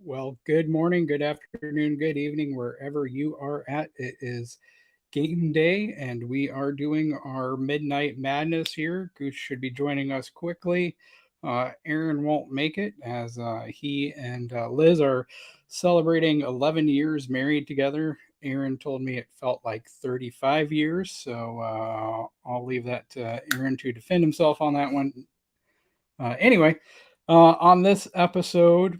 Well, good morning, good afternoon, good evening, wherever you are at. It is game day, and we are doing our midnight madness here. Gooch should be joining us quickly. Aaron won't make it as he and Liz are celebrating 11 years married together. Aaron told me it felt like 35 years, so I'll leave that to Aaron to defend himself on that one. Anyway, on this episode,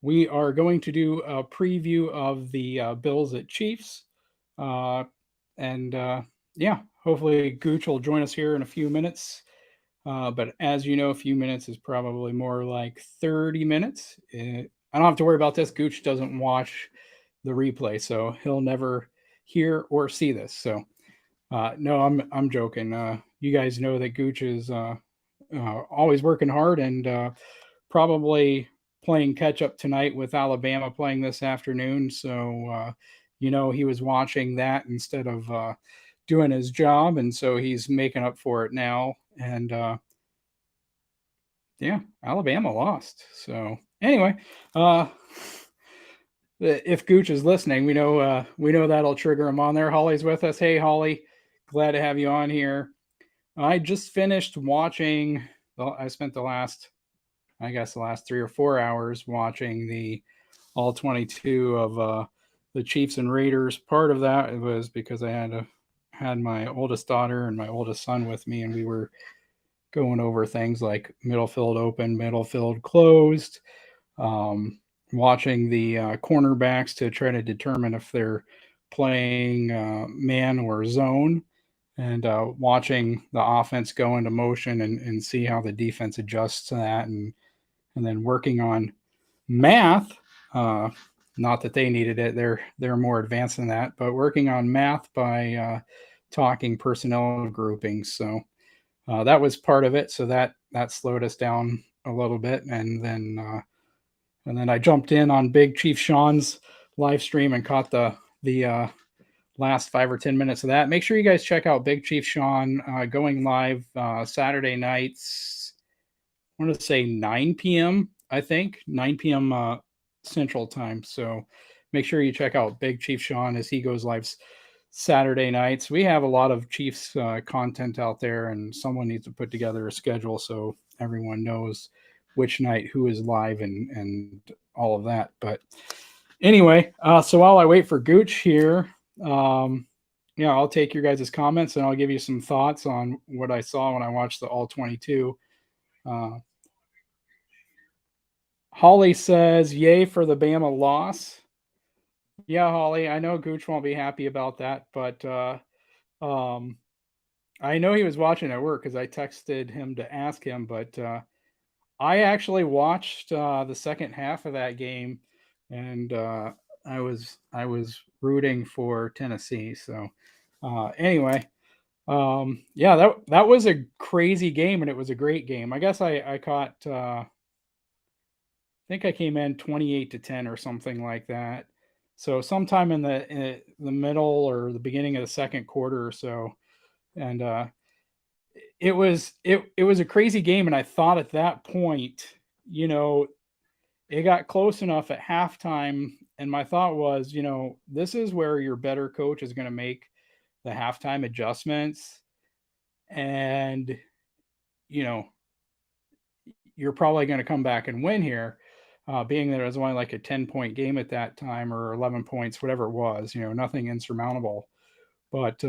we are going to do a preview of the Bills at Chiefs. And yeah, hopefully Gooch will join us here in a few minutes. But as you know, a few minutes is probably more like 30 minutes. I don't have to worry about this. Gooch doesn't watch the replay, so he'll never hear or see this. So no, I'm joking. You guys know that Gooch is always working hard and probably playing catch up tonight with Alabama playing this afternoon. So, he was watching that instead of doing his job. And so he's making up for it now. And yeah, Alabama lost. So, anyway, if Gooch is listening, we know that'll trigger him on there. Holly's with us. Hey, Holly, glad to have you on here. I just finished watching. I spent the last 3 or 4 hours watching the all 22 of the Chiefs and Raiders. Part of that was because I had my oldest daughter and my oldest son with me, and we were going over things like middle field open, middle field closed, watching the cornerbacks to try to determine if they're playing man or zone, and watching the offense go into motion and see how the defense adjusts to that, and then working on math. Not that they needed it; they're more advanced than that. But working on math by talking personnel groupings. So that was part of it. So that slowed us down a little bit, and then I jumped in on Big Chief Sean's live stream and caught the last 5 or 10 minutes of that. Make sure you guys check out Big Chief Sean going live Saturday nights. I want to say 9 p.m. I think 9 p.m. Central Time. So make sure you check out Big Chief Sean as he goes live Saturday nights. We have a lot of Chiefs content out there, and someone needs to put together a schedule so everyone knows which night who is live and all of that. But anyway, so while I wait for Gooch here, I'll take your guys' comments and I'll give you some thoughts on what I saw when I watched the all 22. Holly says, yay for the Bama loss. Yeah, Holly, I know Gooch won't be happy about that, but I know he was watching at work because I texted him to ask him, but I actually watched the second half of that game, and I was rooting for Tennessee. So anyway, that was a crazy game, and it was a great game. I guess I caught. I think I came in 28-10 or something like that. So sometime in the middle or the beginning of the second quarter or so, and it was a crazy game. And I thought at that point, it got close enough at halftime, and my thought was, this is where your better coach is going to make the halftime adjustments, and you're probably going to come back and win here. Being that it was only like a 10-point game at that time, or 11 points, whatever it was, nothing insurmountable. But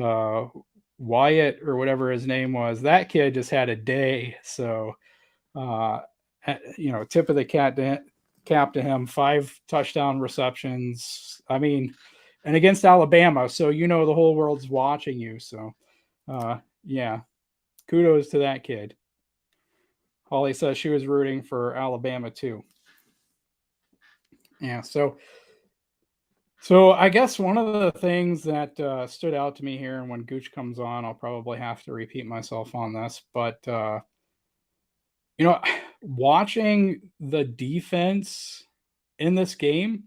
Wyatt, or whatever his name was, that kid just had a day. So, tip of the cap to him, 5 touchdown receptions. I mean, and against Alabama. So, the whole world's watching you. So, yeah, kudos to that kid. Holly says she was rooting for Alabama too. Yeah, so I guess one of the things that stood out to me here, and when Gooch comes on, I'll probably have to repeat myself on this, but watching the defense in this game,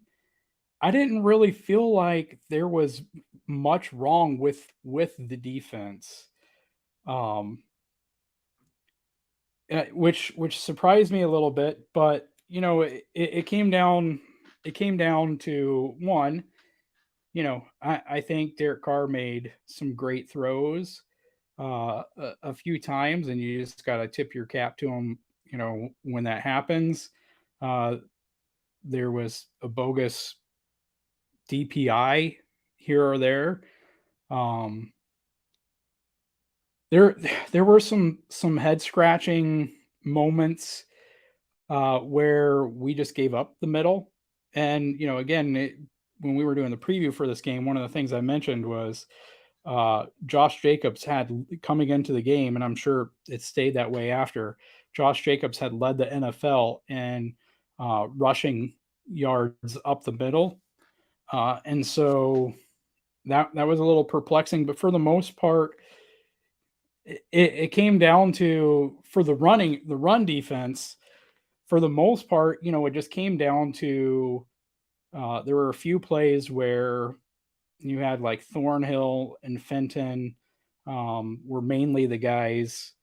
I didn't really feel like there was much wrong with the defense, um, which surprised me a little bit. But it came down to one. I think Derek Carr made some great throws a few times, and you just got to tip your cap to him. When that happens, uh, there was a bogus DPI here or there. Um, there there were some head scratching moments where we just gave up the middle. And again, when we were doing the preview for this game, one of the things I mentioned was Josh Jacobs had coming into the game, and I'm sure it stayed that way after. Josh Jacobs had led the NFL in rushing yards up the middle, and so that was a little perplexing. But for the most part, it came down to for the run defense. For the most part, it just came down to there were a few plays where you had like Thornhill and Fenton were mainly the guys.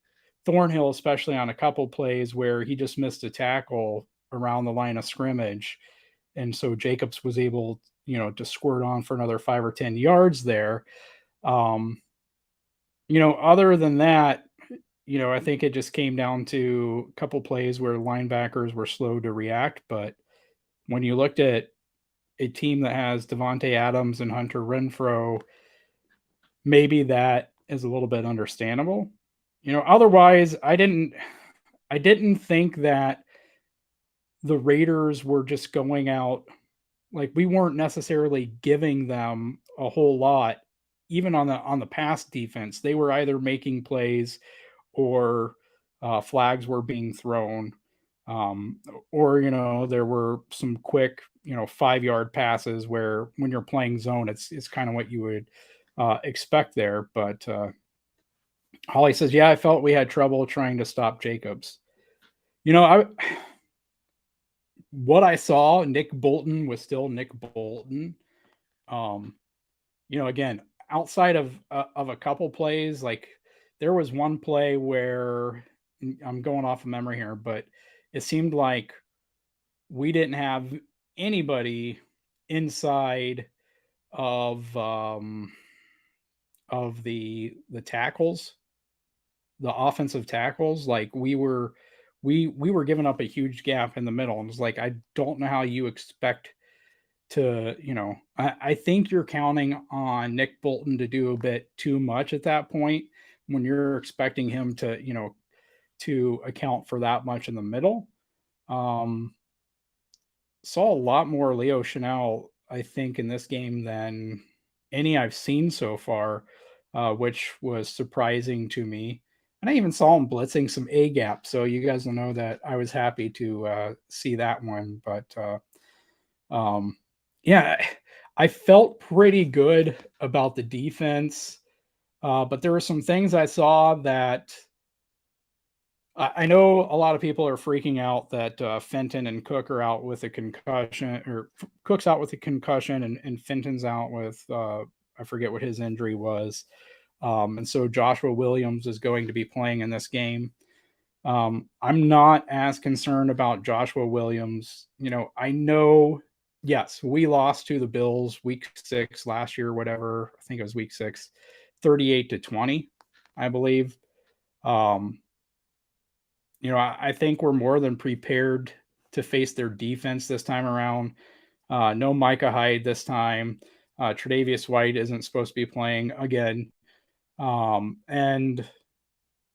Thornhill, especially on a couple plays where he just missed a tackle around the line of scrimmage, and so Jacobs was able, to squirt on for another 5 or 10 yards there. Um, other than that, I think it just came down to a couple plays where linebackers were slow to react. But when you looked at a team that has Devontae Adams and Hunter Renfrow, maybe that is a little bit understandable. Otherwise, I didn't think that the Raiders were just going out, like we weren't necessarily giving them a whole lot, even on the pass defense. They were either making plays or flags were being thrown, um, or there were some quick 5 yard passes where when you're playing zone, it's kind of what you would expect there. But Holly says, yeah, I felt we had trouble trying to stop Jacobs. I what I saw, Nick Bolton was still Nick Bolton. Um, again, outside of a couple plays, like there was one play where I'm going off of memory here, but it seemed like we didn't have anybody inside of the tackles, the offensive tackles. Like we were giving up a huge gap in the middle, and it's like I don't know how you expect to, I think you're counting on Nick Bolton to do a bit too much at that point when you're expecting him to, to account for that much in the middle. Um, saw a lot more Leo Chanel, I think, in this game than any I've seen so far, which was surprising to me. And I even saw him blitzing some A gap, so you guys will know that I was happy to see that one. But um, yeah, I felt pretty good about the defense, but there were some things I saw that I know a lot of people are freaking out that Fenton and Cook are out with a concussion, or Cook's out with a concussion, and Fenton's out with I forget what his injury was, and so Joshua Williams is going to be playing in this game. I'm not as concerned about Joshua Williams. I know, yes, we lost to the Bills week 6 last year, whatever. I think it was week 6, 38-20, I believe. Um, I think we're more than prepared to face their defense this time around. No Micah Hyde this time. Tre'Davious White isn't supposed to be playing again. And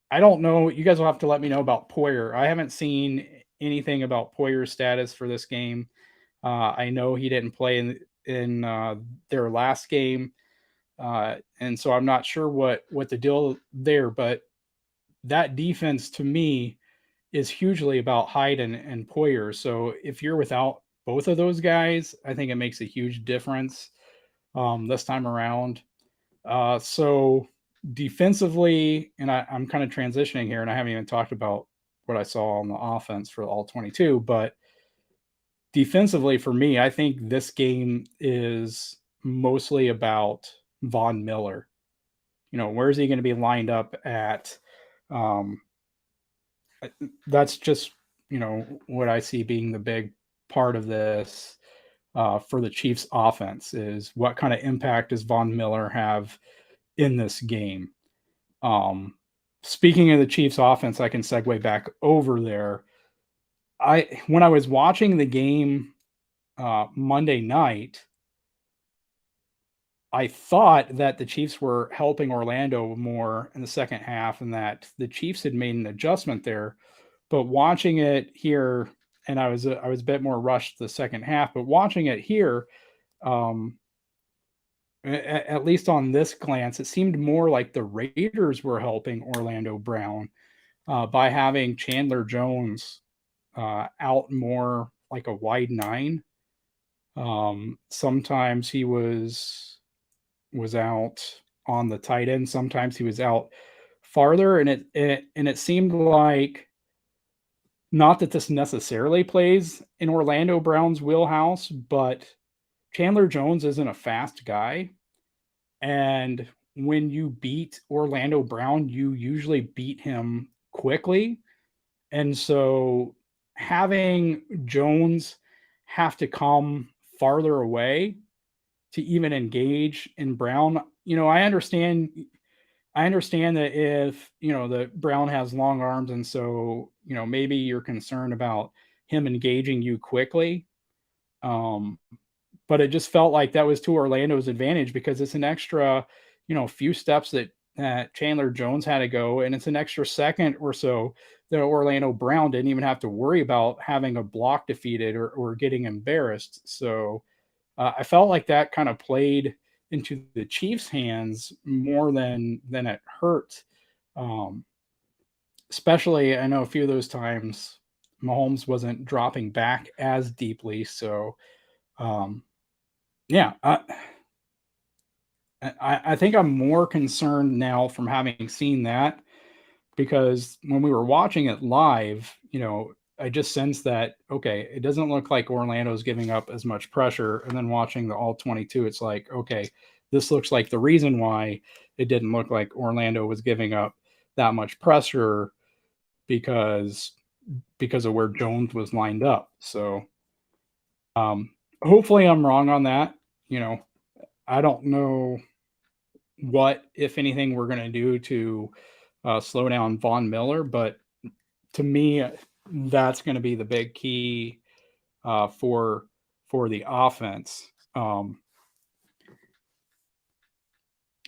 I don't know. You guys will have to let me know about Poyer. I haven't seen anything about Poyer's status for this game. I know he didn't play in their last game, and so I'm not sure what the deal there. But that defense to me is hugely about Hyde and Poyer. So if you're without both of those guys, I think it makes a huge difference this time around. So defensively, and I'm kind of transitioning here, and I haven't even talked about what I saw on the offense for all 22, but defensively for me, I think this game is mostly about Von Miller. Where is he going to be lined up at? Um, that's just what I see being the big part of this for the Chiefs offense is what kind of impact does Von Miller have in this game. Speaking of the Chiefs offense, I can segue back over there. When I was watching the game Monday night, I thought that the Chiefs were helping Orlando more in the second half and that the Chiefs had made an adjustment there. But watching it here, and I was a bit more rushed the second half, but watching it here, um, at least on this glance, it seemed more like the Raiders were helping Orlando Brown by having Chandler Jones out more like a wide nine. Sometimes he was out on the tight end. Sometimes he was out farther, and it seemed like not that this necessarily plays in Orlando Brown's wheelhouse, but Chandler Jones isn't a fast guy, and when you beat Orlando Brown, you usually beat him quickly, and so having Jones have to come farther away to even engage in Brown, I understand that if, the Brown has long arms and so, maybe you're concerned about him engaging you quickly. Um, but it just felt like that was to Orlando's advantage because it's an extra, few steps that Chandler Jones had to go, and it's an extra second or so that Orlando Brown didn't even have to worry about having a block defeated or getting embarrassed. So I felt like that kind of played into the Chiefs' hands more than it hurt. Um, Especially, I know a few of those times Mahomes wasn't dropping back as deeply. So, um, yeah, I think I'm more concerned now from having seen that because when we were watching it live, I just sensed that okay, it doesn't look like Orlando's giving up as much pressure, and then watching the all 22, it's like okay, this looks like the reason why it didn't look like Orlando was giving up that much pressure because of where Jones was lined up. So um, hopefully I'm wrong on that. You know, I don't know what, if anything, we're going to do to slow down Von Miller, but to me, that's going to be the big key for the offense.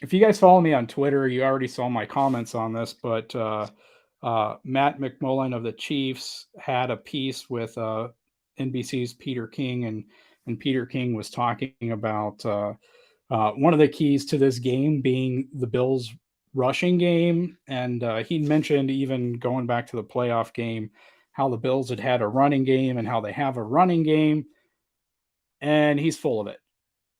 If you guys follow me on Twitter, you already saw my comments on this, but Matt McMullen of the Chiefs had a piece with NBC's Peter King, and Peter King was talking about one of the keys to this game being the Bills' rushing game, and he mentioned even going back to the playoff game how the Bills had a running game and how they have a running game, and he's full of it.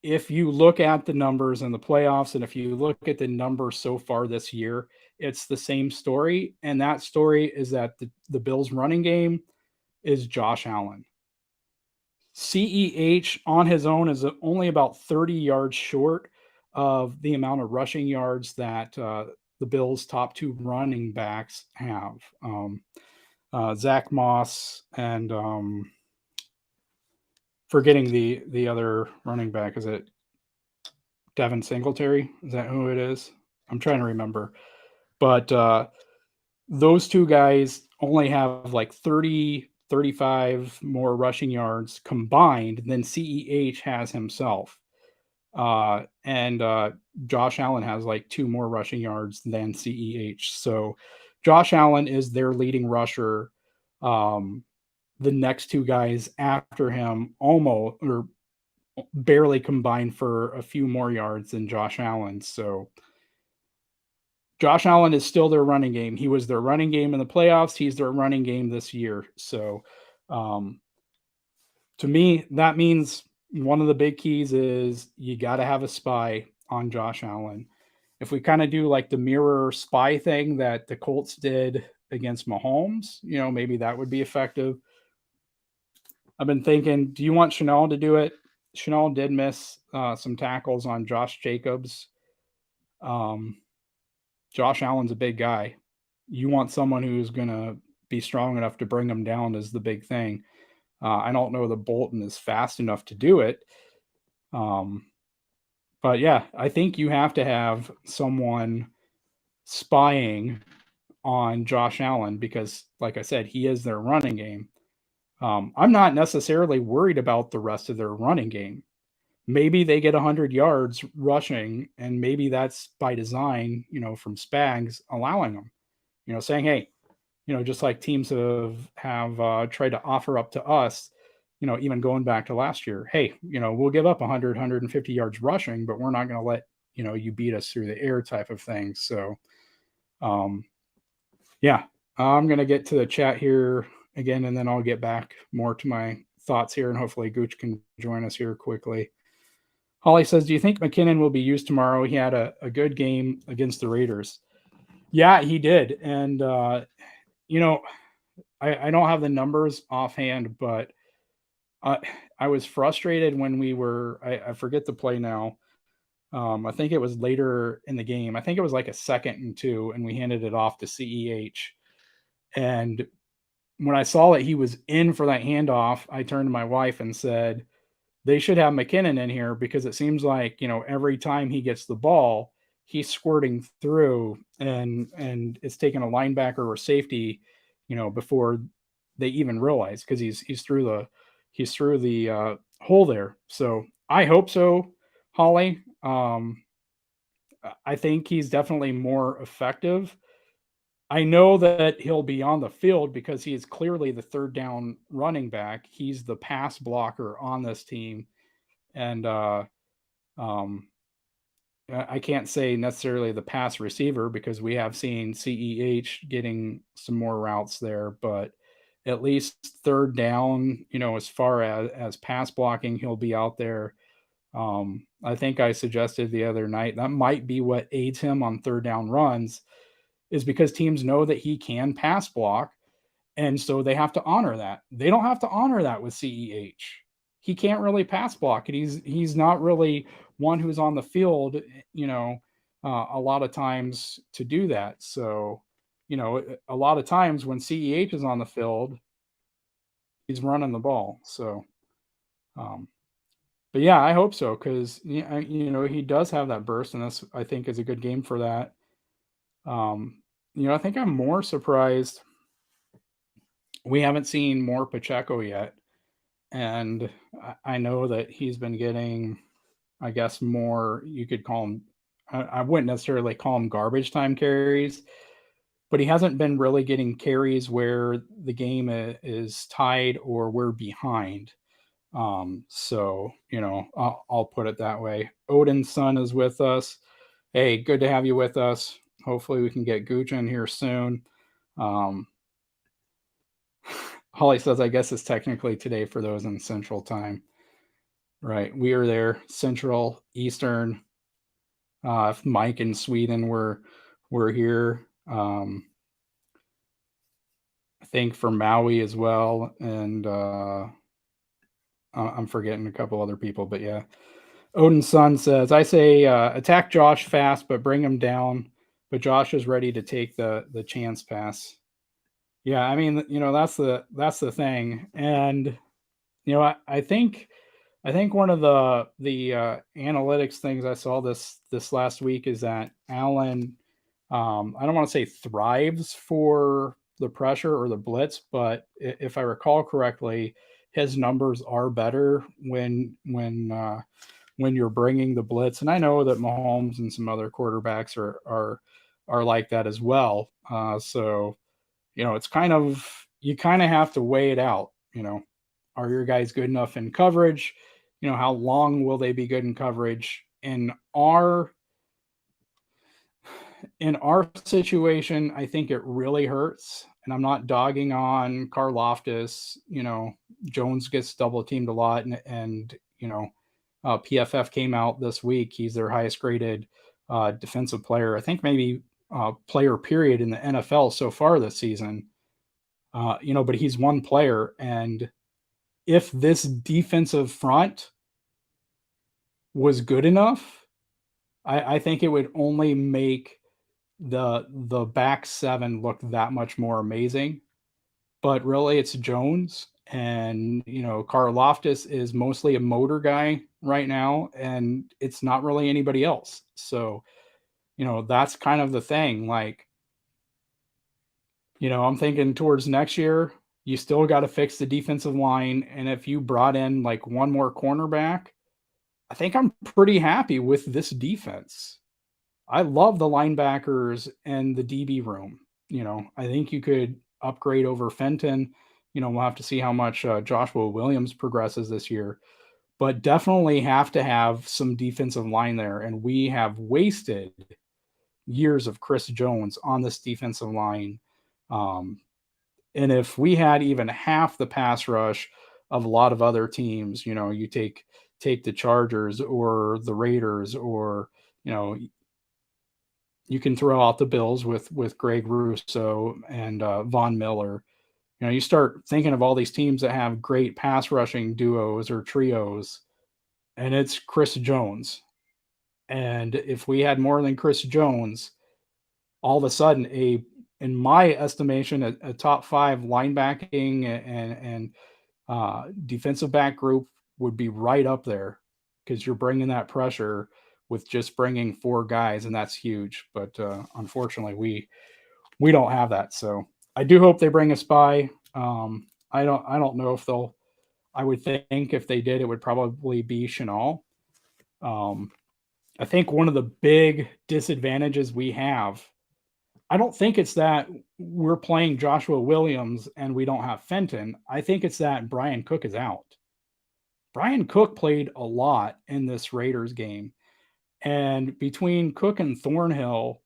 If you look at the numbers in the playoffs and if you look at the numbers so far this year, it's the same story. And that story is that the Bills' running game is Josh Allen. CEH on his own is only about 30 yards short of the amount of rushing yards that the Bills' top two running backs have. Zach Moss and forgetting the other running back. Is it Devin Singletary? Is that who it is? I'm trying to remember. But those two guys only have like 30, 35 more rushing yards combined than CEH has himself. And Josh Allen has like 2 more rushing yards than CEH. So Josh Allen is their leading rusher. The next two guys after him almost or barely combined for a few more yards than Josh Allen. So Josh Allen is still their running game. He was their running game in the playoffs. He's their running game this year. So um, to me, that means one of the big keys is you got to have a spy on Josh Allen. If we kind of do like the mirror spy thing that the Colts did against Mahomes, maybe that would be effective. I've been thinking, do you want Chanel to do it? Chanel did miss some tackles on Josh Jacobs. Um, Josh Allen's a big guy. You want someone who's going to be strong enough to bring him down is the big thing. I don't know that Bolton is fast enough to do it. Um, but yeah, I think you have to have someone spying on Josh Allen because, like I said, he is their running game. I'm not necessarily worried about the rest of their running game. Maybe they get 100 yards rushing, and maybe that's by design, from Spags allowing them, saying, hey, just like teams have tried to offer up to us, even going back to last year, hey, we'll give up 100, 150 yards rushing, but we're not going to let, you beat us through the air type of thing. So, um, yeah, I'm going to get to the chat here again, and then I'll get back more to my thoughts here, and hopefully Gooch can join us here quickly. Holly says, do you think McKinnon will be used tomorrow? He had a good game against the Raiders. Yeah, he did. And, I don't have the numbers offhand, but I was frustrated when I forget the play now. I think it was later in the game. I think it was like a 2nd and 2, and we handed it off to CEH. And when I saw that he was in for that handoff, I turned to my wife and said, they should have McKinnon in here because it seems like, every time he gets the ball, he's squirting through and it's taking a linebacker or safety, before they even realize because he's through the hole there. So I hope so, Holly. I think he's definitely more effective. I know that he'll be on the field because he is clearly the third down running back. He's the pass blocker on this team. And um, I can't say necessarily the pass receiver because we have seen CEH getting some more routes there, but at least third down, as far as pass blocking, he'll be out there. I think I suggested the other night that might be what aids him on third down runs is because teams know that he can pass block. And so they have to honor that. They don't have to honor that with CEH. He can't really pass block it. He's not really one who's on the field, a lot of times to do that. So, a lot of times when CEH is on the field, he's running the ball. So, but yeah, I hope so because he does have that burst, and this I think is a good game for that. I think I'm more surprised we haven't seen more Pacheco yet. And I know that he's been getting, I guess, more, you could call him, I wouldn't necessarily call him garbage time carries, but he hasn't been really getting carries where the game is tied or we're behind. So, I'll put it that way. Odin's son is with us. Hey, good to have you with us. Hopefully we can get Gooch in here soon. Holly says, I guess it's technically today for those in Central Time. Right. We are there, Central, Eastern. If Mike in Sweden were here. I think for Maui as well. And I'm forgetting a couple other people, but yeah. Odin's son says, I say attack Josh fast, but bring him down. But Josh is ready to take the chance pass. Yeah, I mean, that's the thing. And I think one of the analytics things I saw this last week is that Allen, I don't want to say thrives for the pressure or the blitz, but if I recall correctly, his numbers are better when you're bringing the blitz. And I know that Mahomes and some other quarterbacks are like that as well. So it's you kind of have to weigh it out. Are your guys good enough in coverage? How long will they be good in coverage? In our situation, I think it really hurts. And I'm not dogging on Karlaftis. Jones gets double teamed a lot, and PFF came out this week. He's their highest graded defensive player. I think maybe player period in the NFL so far this season. But he's one player, and if this defensive front was good enough, I think it would only make the back seven look that much more amazing. But really, it's Jones, and Karlaftis is mostly a motor guy right now, and it's not really anybody else. So that's kind of the thing. Like, I'm thinking towards next year, you still got to fix the defensive line, and if you brought in like one more cornerback, I think I'm pretty happy with this defense. I love the linebackers and the DB room. I think you could upgrade over Fenton. We'll have to see how much Joshua Williams progresses this year, but definitely have to have some defensive line there. And we have wasted years of Chris Jones on this defensive line. And if we had even half the pass rush of a lot of other teams, you take the Chargers or the Raiders, or you can throw out the Bills with Greg Russo and Von Miller. You start thinking of all these teams that have great pass rushing duos or trios, and it's Chris Jones. And if we had more than Chris Jones, all of a sudden, in my estimation, a top 5 linebacking and defensive back group would be right up there, because you're bringing that pressure with just bringing 4 guys, and that's huge. But unfortunately, we don't have that. So I do hope they bring a spy. I don't know if they'll. I would think if they did, it would probably be Chenal. I think one of the big disadvantages we have, I don't think it's that we're playing Joshua Williams and we don't have Fenton. I think it's that Brian Cook is out. Brian Cook played a lot in this Raiders game. And between Cook and Thornhill,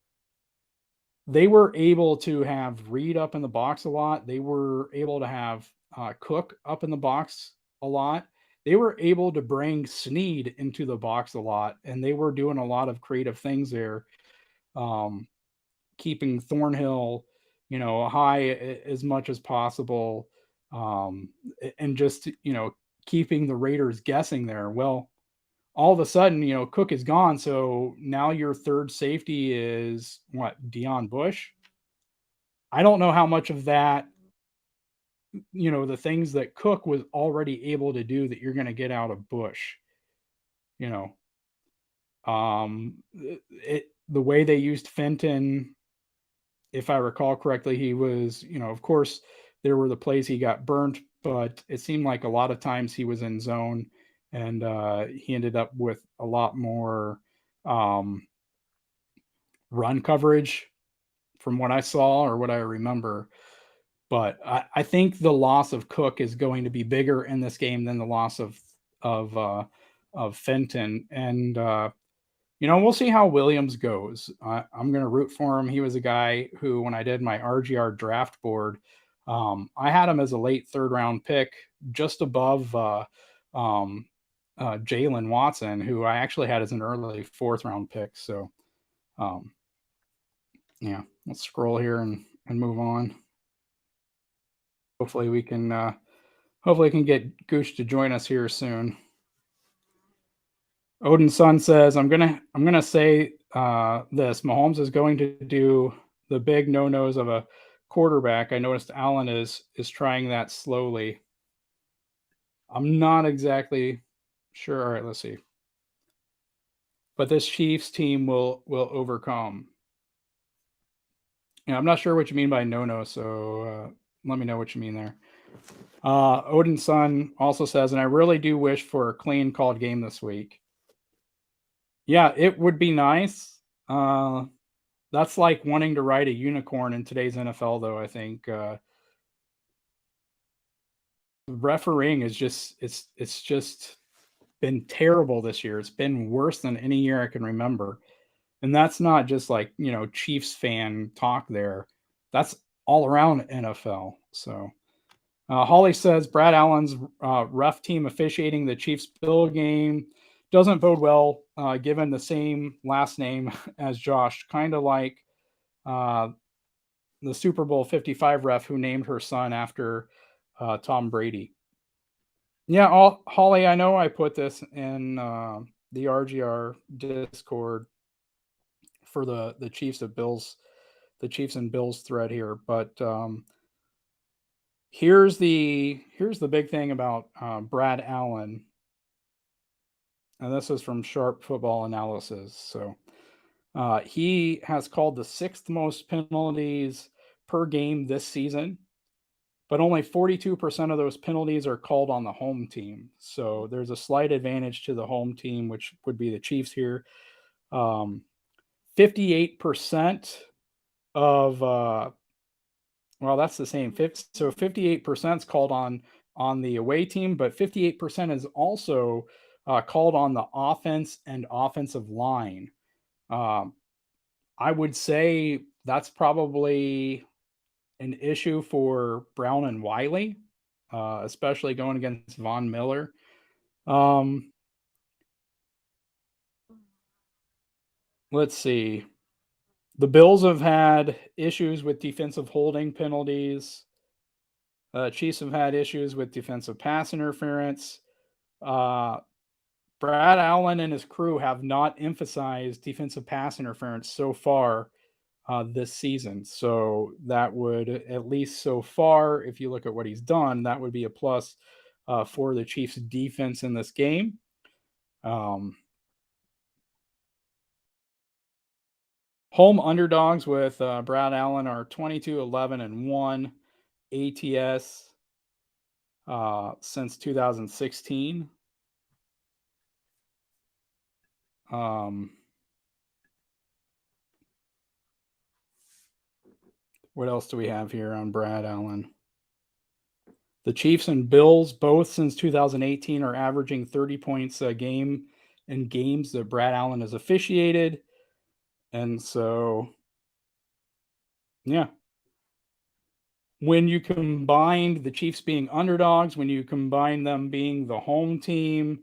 they were able to have Reed up in the box a lot. They were able to have Cook up in the box a lot. They were able to bring Snead into the box a lot, and they were doing a lot of creative things there, keeping Thornhill, high as much as possible, and just keeping the Raiders guessing there. Well, all of a sudden, Cook is gone. So now your third safety is what, Deion Bush? I don't know how much of that, the things that Cook was already able to do that you're going to get out of Bush. You know, the way they used Fenton, if I recall correctly, he was, of course, there were the plays he got burnt, but it seemed like a lot of times he was in zone, and he ended up with a lot more run coverage from what I saw or what I remember. But I think the loss of Cook is going to be bigger in this game than the loss of Fenton. And we'll see how Williams goes. I'm going to root for him. He was a guy who, when I did my RGR draft board, I had him as a late 3rd round pick, just above Jalen Watson, who I actually had as an early 4th round pick. So, yeah, let's scroll here and move on. Hopefully we can get Gooch to join us here soon. Odin's son says, I'm gonna say this. Mahomes is going to do the big no-nos of a quarterback. I noticed Allen is trying that slowly. I'm not exactly sure. All right, let's see. But this Chiefs team will overcome. I'm not sure what you mean by no-no, so let me know what you mean there. Odin's son also says, and I really do wish for a clean called game this week. Yeah, it would be nice. That's like wanting to ride a unicorn in today's NFL, though. I think refereeing is it's just been terrible this year. It's been worse than any year I can remember. And that's not just like, Chiefs fan talk there. That's all around NFL. So Holly says Brad Allen's ref team officiating the Chiefs-Bill game doesn't bode well, given the same last name as Josh, kind of like the Super Bowl 55 ref who named her son after Tom Brady. Yeah, Holly, I know I put this in the RGR Discord for the Chiefs and Bills thread here, but here's the big thing about Brad Allen, and this is from Sharp Football Analysis. So he has called the sixth most penalties per game this season, but only 42% of those penalties are called on the home team. So there's a slight advantage to the home team, which would be the Chiefs here. 58% of well, that's the same. So 58% is called on the away team, but 58% is also called on the offense and offensive line. Um, I would say that's probably an issue for Brown and Wiley, especially going against Von Miller. Um, let's see. The Bills have had issues with defensive holding penalties. Chiefs have had issues with defensive pass interference. Uh, Brad Allen and his crew have not emphasized defensive pass interference so far this season. So that would, at least so far, if you look at what he's done, that would be a plus for the Chiefs' defense in this game. Home underdogs with Brad Allen are 22-11-1 ATS since 2016. What else do we have here on Brad Allen? The Chiefs and Bills, both since 2018, are averaging 30 points a game in games that Brad Allen has officiated. And so, yeah. When you combine the Chiefs being underdogs, when you combine them being the home team,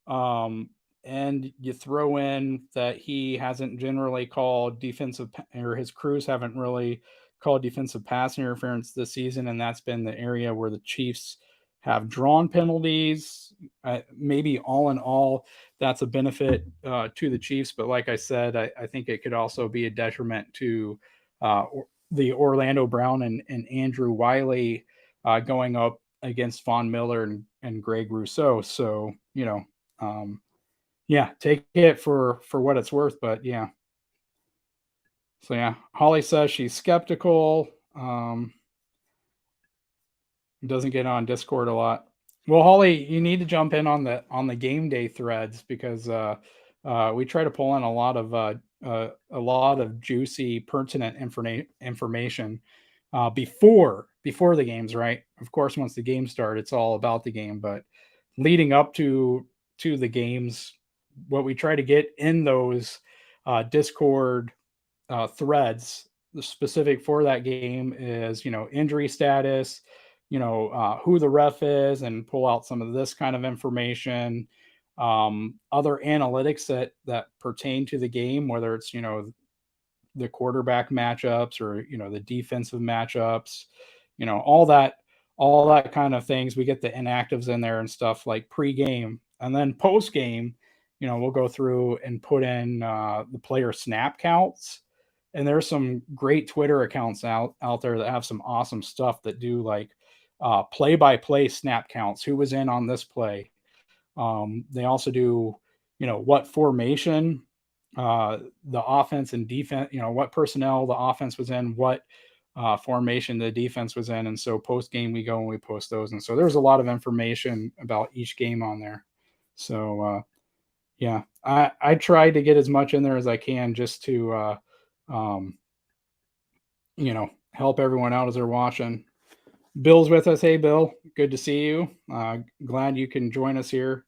um, and you throw in that he hasn't generally called defensive, or his crews haven't really called defensive pass interference this season, and that's been the area where the Chiefs have drawn penalties. Maybe all in all, that's a benefit to the Chiefs. But like I said, I think it could also be a detriment to the Orlando Brown and Andrew Wiley going up against Von Miller and Greg Rousseau. So, yeah, take it for what it's worth, but yeah. So yeah, Holly says she's skeptical. Doesn't get on Discord a lot. Well, Holly, you need to jump in on the game day threads because we try to pull in a lot of juicy, pertinent information before the games. Right? Of course, once the games start, it's all about the game. But leading up to the games, what we try to get in those Discord threads specific for that game is injury status, who the ref is, and pull out some of this kind of information, other analytics that pertain to the game, whether it's the quarterback matchups or the defensive matchups, all that kind of things. We get the inactives in there and stuff like pregame, and then postgame. We'll go through and put in the player snap counts, and there's some great Twitter accounts out there that have some awesome stuff that do like play by play snap counts. Who was in on this play? They also do, what formation the offense and defense, what personnel the offense was in, what formation the defense was in. And so post game, we go and we post those. And so there's a lot of information about each game on there. So, yeah, I tried to get as much in there as I can just to, um, help everyone out as they're watching. Bill's with us. Hey, Bill, good to see you. Glad you can join us here.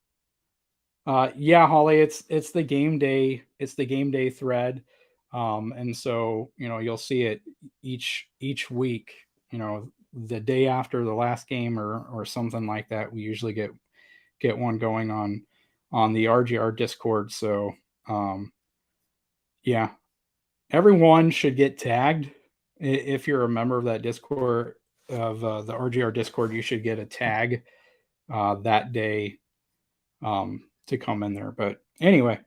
Yeah, Holly, it's the game day. It's the game day thread, and so you'll see it each week. The day after the last game or something like that. We usually get one going on the RGR Discord. So yeah, everyone should get tagged. If you're a member of that Discord of the RGR Discord, you should get a tag that day to come in there. But anyway,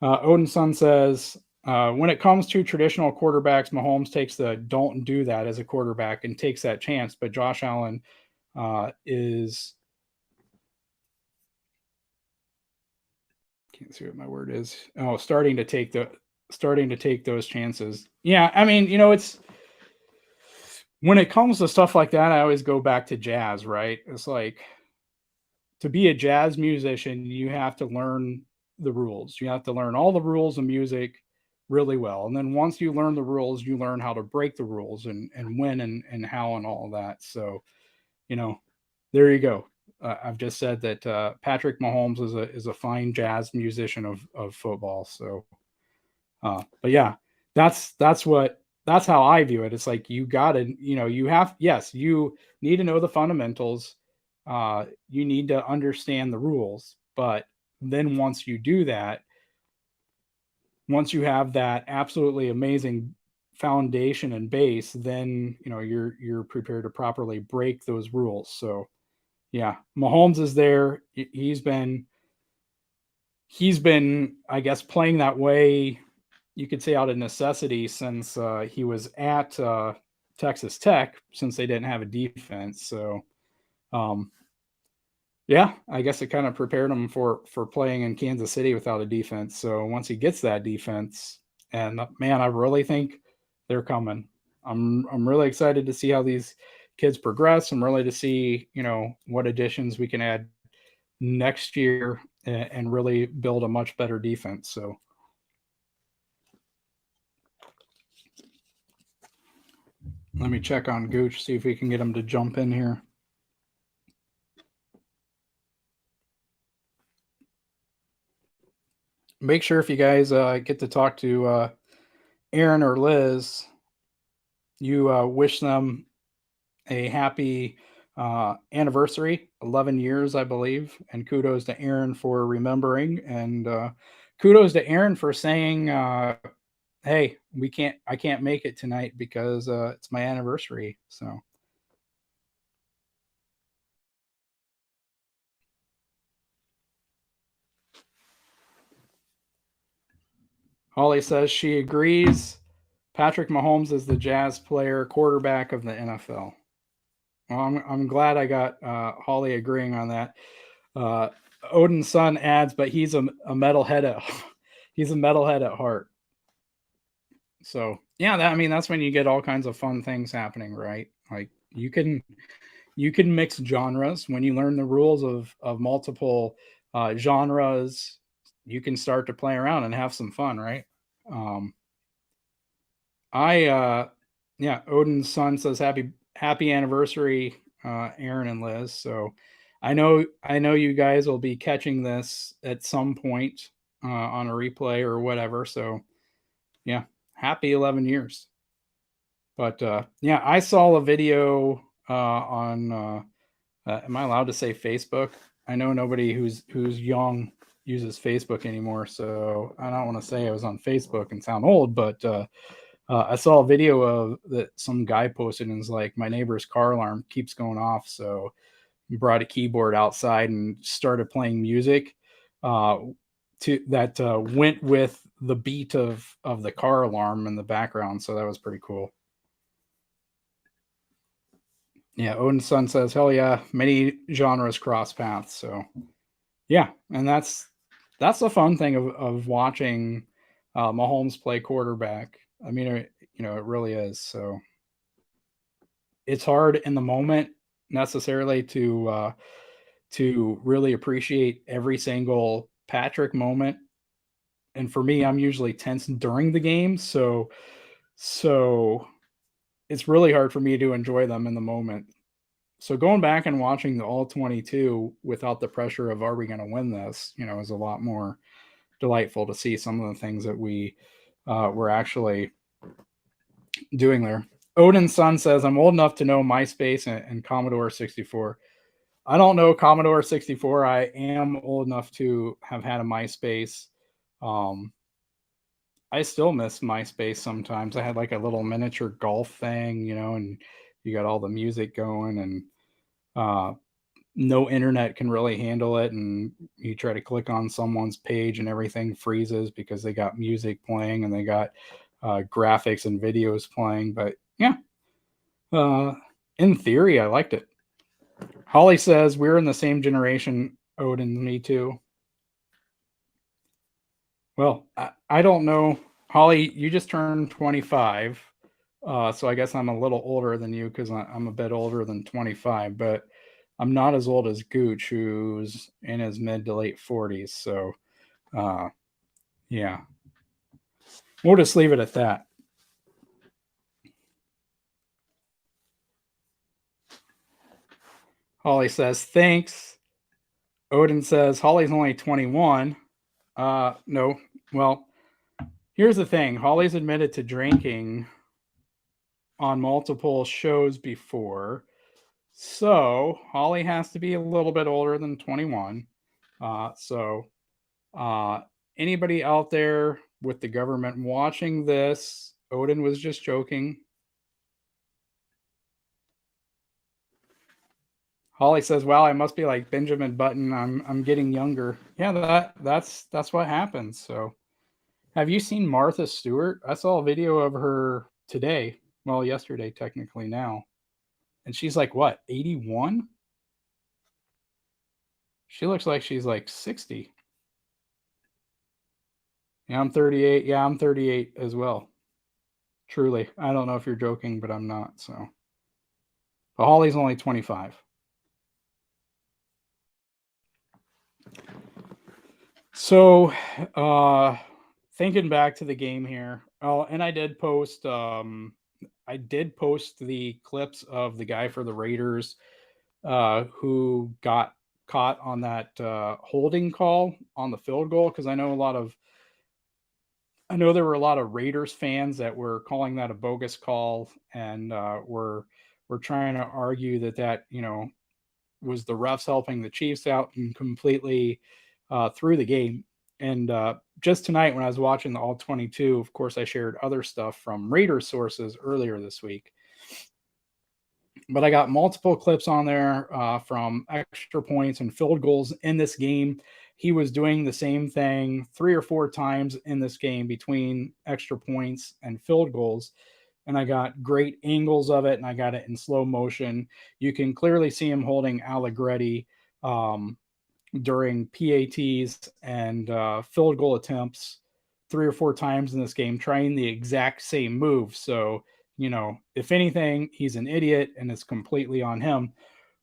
Odin Sun says, when it comes to traditional quarterbacks, Mahomes takes the don't do that as a quarterback and takes that chance. But Josh Allen is, can't see what my word is. Oh, starting to take those chances. Yeah, I mean, it's when it comes to stuff like that, I always go back to jazz, right? It's like to be a jazz musician, you have to learn the rules. You have to learn all the rules of music really well. And then once you learn the rules, you learn how to break the rules and when and how and all of that. So, you know, there you go. I've just said that Patrick Mahomes is a fine jazz musician of football. So, but yeah, that's how I view it. It's like you gotta, you need to know the fundamentals. You need to understand the rules, but then once you do that, once you have that absolutely amazing foundation and base, then you're prepared to properly break those rules. So yeah, Mahomes is there. He's been, I guess, playing that way, you could say out of necessity, since he was at Texas Tech, since they didn't have a defense. So, um, yeah, I guess it kind of prepared him for playing in Kansas City without a defense. So once he gets that defense, and man, I really think they're coming. I'm really excited to see how these kids progress. I'm really to see what additions we can add next year and really build a much better defense. So let me check on Gooch, see if we can get him to jump in here. Make sure if you guys get to talk to Aaron or Liz, you wish them a happy anniversary, 11 years, I believe. And kudos to Aaron for remembering. And kudos to Aaron for saying, hey, I can't make it tonight because it's my anniversary. So Holly says she agrees. Patrick Mahomes is the Jazz player quarterback of the NFL. Well, I'm glad I got Holly agreeing on that. Uh, Odin's son adds, but he's a metalhead at he's a metalhead at heart. So yeah, I mean that's when you get all kinds of fun things happening, right? Like you can mix genres when you learn the rules of multiple genres. You can start to play around and have some fun, right? Um, I yeah, Odin's son says happy anniversary, Aaron and Liz. So I know you guys will be catching this at some point on a replay or whatever. So yeah, happy 11 years. But yeah, I saw a video on am I allowed to say Facebook? I know nobody who's young uses Facebook anymore, so I don't want to say I was on Facebook and sound old, but I saw a video of that some guy posted and was like, my neighbor's car alarm keeps going off. So he brought a keyboard outside and started playing music uh, that went with the beat of the car alarm in the background. So that was pretty cool. Yeah, Odin's son says, hell yeah, many genres cross paths. So yeah, and that's the fun thing of watching Mahomes play quarterback. I mean, it really is. So it's hard in the moment necessarily to really appreciate every single Patrick moment. And for me, I'm usually tense during the game, so it's really hard for me to enjoy them in the moment. So going back and watching the all 22 without the pressure of are we going to win this, is a lot more delightful to see some of the things that we were actually doing there. Odin's son says, I'm old enough to know MySpace and Commodore 64. I don't know Commodore 64. I am old enough to have had a MySpace. Um, I still miss MySpace sometimes. I had like a little miniature golf thing, and you got all the music going. And no internet can really handle it, and you try to click on someone's page and everything freezes because they got music playing and they got graphics and videos playing. But yeah, uh, in theory, I liked it. Holly says we're in the same generation, Odin, me too. Well, I don't know. Holly, you just turned 25. So I guess I'm a little older than you because I'm a bit older than 25, but I'm not as old as Gooch, who's in his mid to late 40s. So, uh, yeah, we'll just leave it at that. Holly says, thanks. Odin says, Holly's only 21. No. Well, here's the thing Holly's admitted to drinking on multiple shows before. So Holly has to be a little bit older than 21. So uh, anybody out there with the government watching this, Odin was just joking. Holly says, "Wow, I must be like Benjamin Button. I'm getting younger." Yeah, that's what happens. So, have you seen Martha Stewart? I saw a video of her today. Well, yesterday technically now, and she's like what 81? She looks like she's like 60. Yeah, I'm 38. Yeah, I'm 38 as well. Truly, I don't know if you're joking, but I'm not. So, but Holly's only 25. So, uh, thinking back to the game here. Oh, and I did post the clips of the guy for the Raiders who got caught on that holding call on the field goal because I know there were a lot of Raiders fans that were calling that a bogus call and were trying to argue that was the refs helping the Chiefs out and completely through the game. And just tonight, when I was watching the All 22, of course, I shared other stuff from Raiders sources earlier this week. But I got multiple clips on there from extra points and field goals in this game. He was doing the same thing 3 or 4 times in this game between extra points and field goals. And I got great angles of it, and I got it in slow motion. You can clearly see him holding Allegretti during PATs and field goal attempts 3 or 4 times in this game, trying the exact same move. So, if anything, he's an idiot and it's completely on him.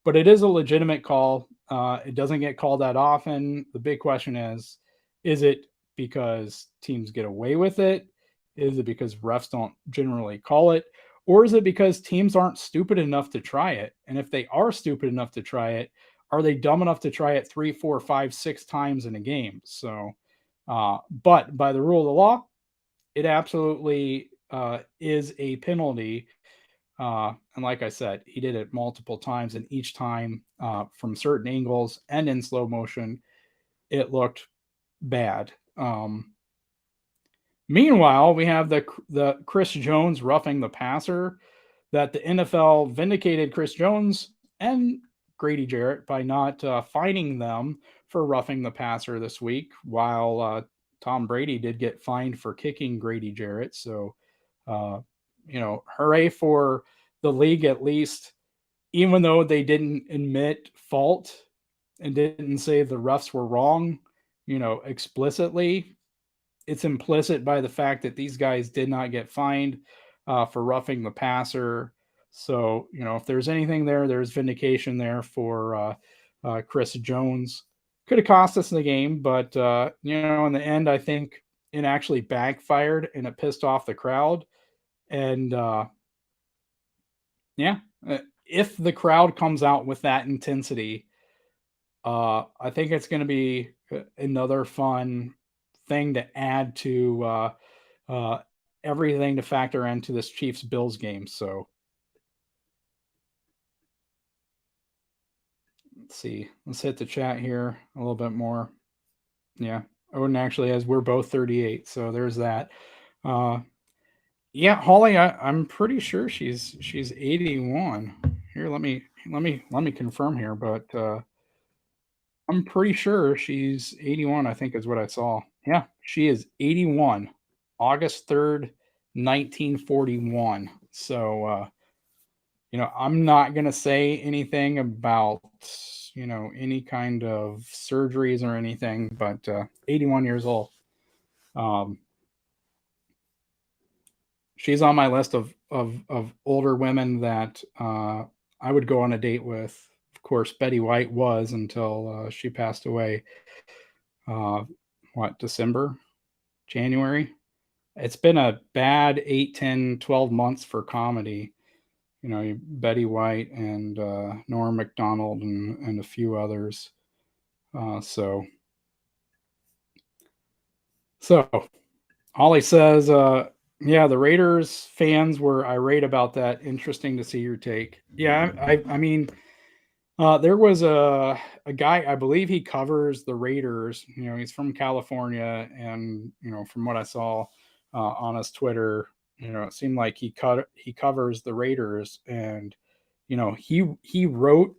But it is a legitimate call. It doesn't get called that often. The big question is it because teams get away with it? Is it because refs don't generally call it? Or is it because teams aren't stupid enough to try it? And if they are stupid enough to try it, are they dumb enough to try it 3, 4, 5, 6 times in a game? So, but by the rule of the law, it absolutely is a penalty. And like I said, he did it multiple times, and each time from certain angles and in slow motion, it looked bad. Meanwhile, we have the Chris Jones roughing the passer that the NFL vindicated Chris Jones and Grady Jarrett by not fining them for roughing the passer this week, while Tom Brady did get fined for kicking Grady Jarrett. So, uh, hooray for the league at least, even though they didn't admit fault and didn't say the refs were wrong, explicitly. It's implicit by the fact that these guys did not get fined for roughing the passer. So, if there's anything there, there's vindication there for Chris Jones. Could have cost us the game, but, in the end, I think it actually backfired and it pissed off the crowd. And, yeah, if the crowd comes out with that intensity, I think it's going to be another fun thing to add to uh, everything to factor into this Chiefs Bills game. So let's see. Let's hit the chat here a little bit more. Yeah. Odin actually has we're both 38, so there's that. Yeah, Holly, I'm pretty sure she's 81. Here, let me confirm here, but I'm pretty sure she's 81. I think is what I saw. Yeah, she is 81, August 3rd, 1941. So I'm not gonna say anything about any kind of surgeries or anything, but 81 years old. Um, she's on my list of older women that I would go on a date with. Of course, Betty White was until she passed away. Uh, what, December, January? It's been a bad 8, 10, 12 months for comedy. Betty White and Norm Macdonald and a few others. So so Holly says, yeah, the Raiders fans were irate about that. Interesting to see your take. Yeah, I mean, there was a guy, I believe he covers the Raiders. He's from California, and from what I saw on his Twitter, it seemed like he covers the Raiders, and he wrote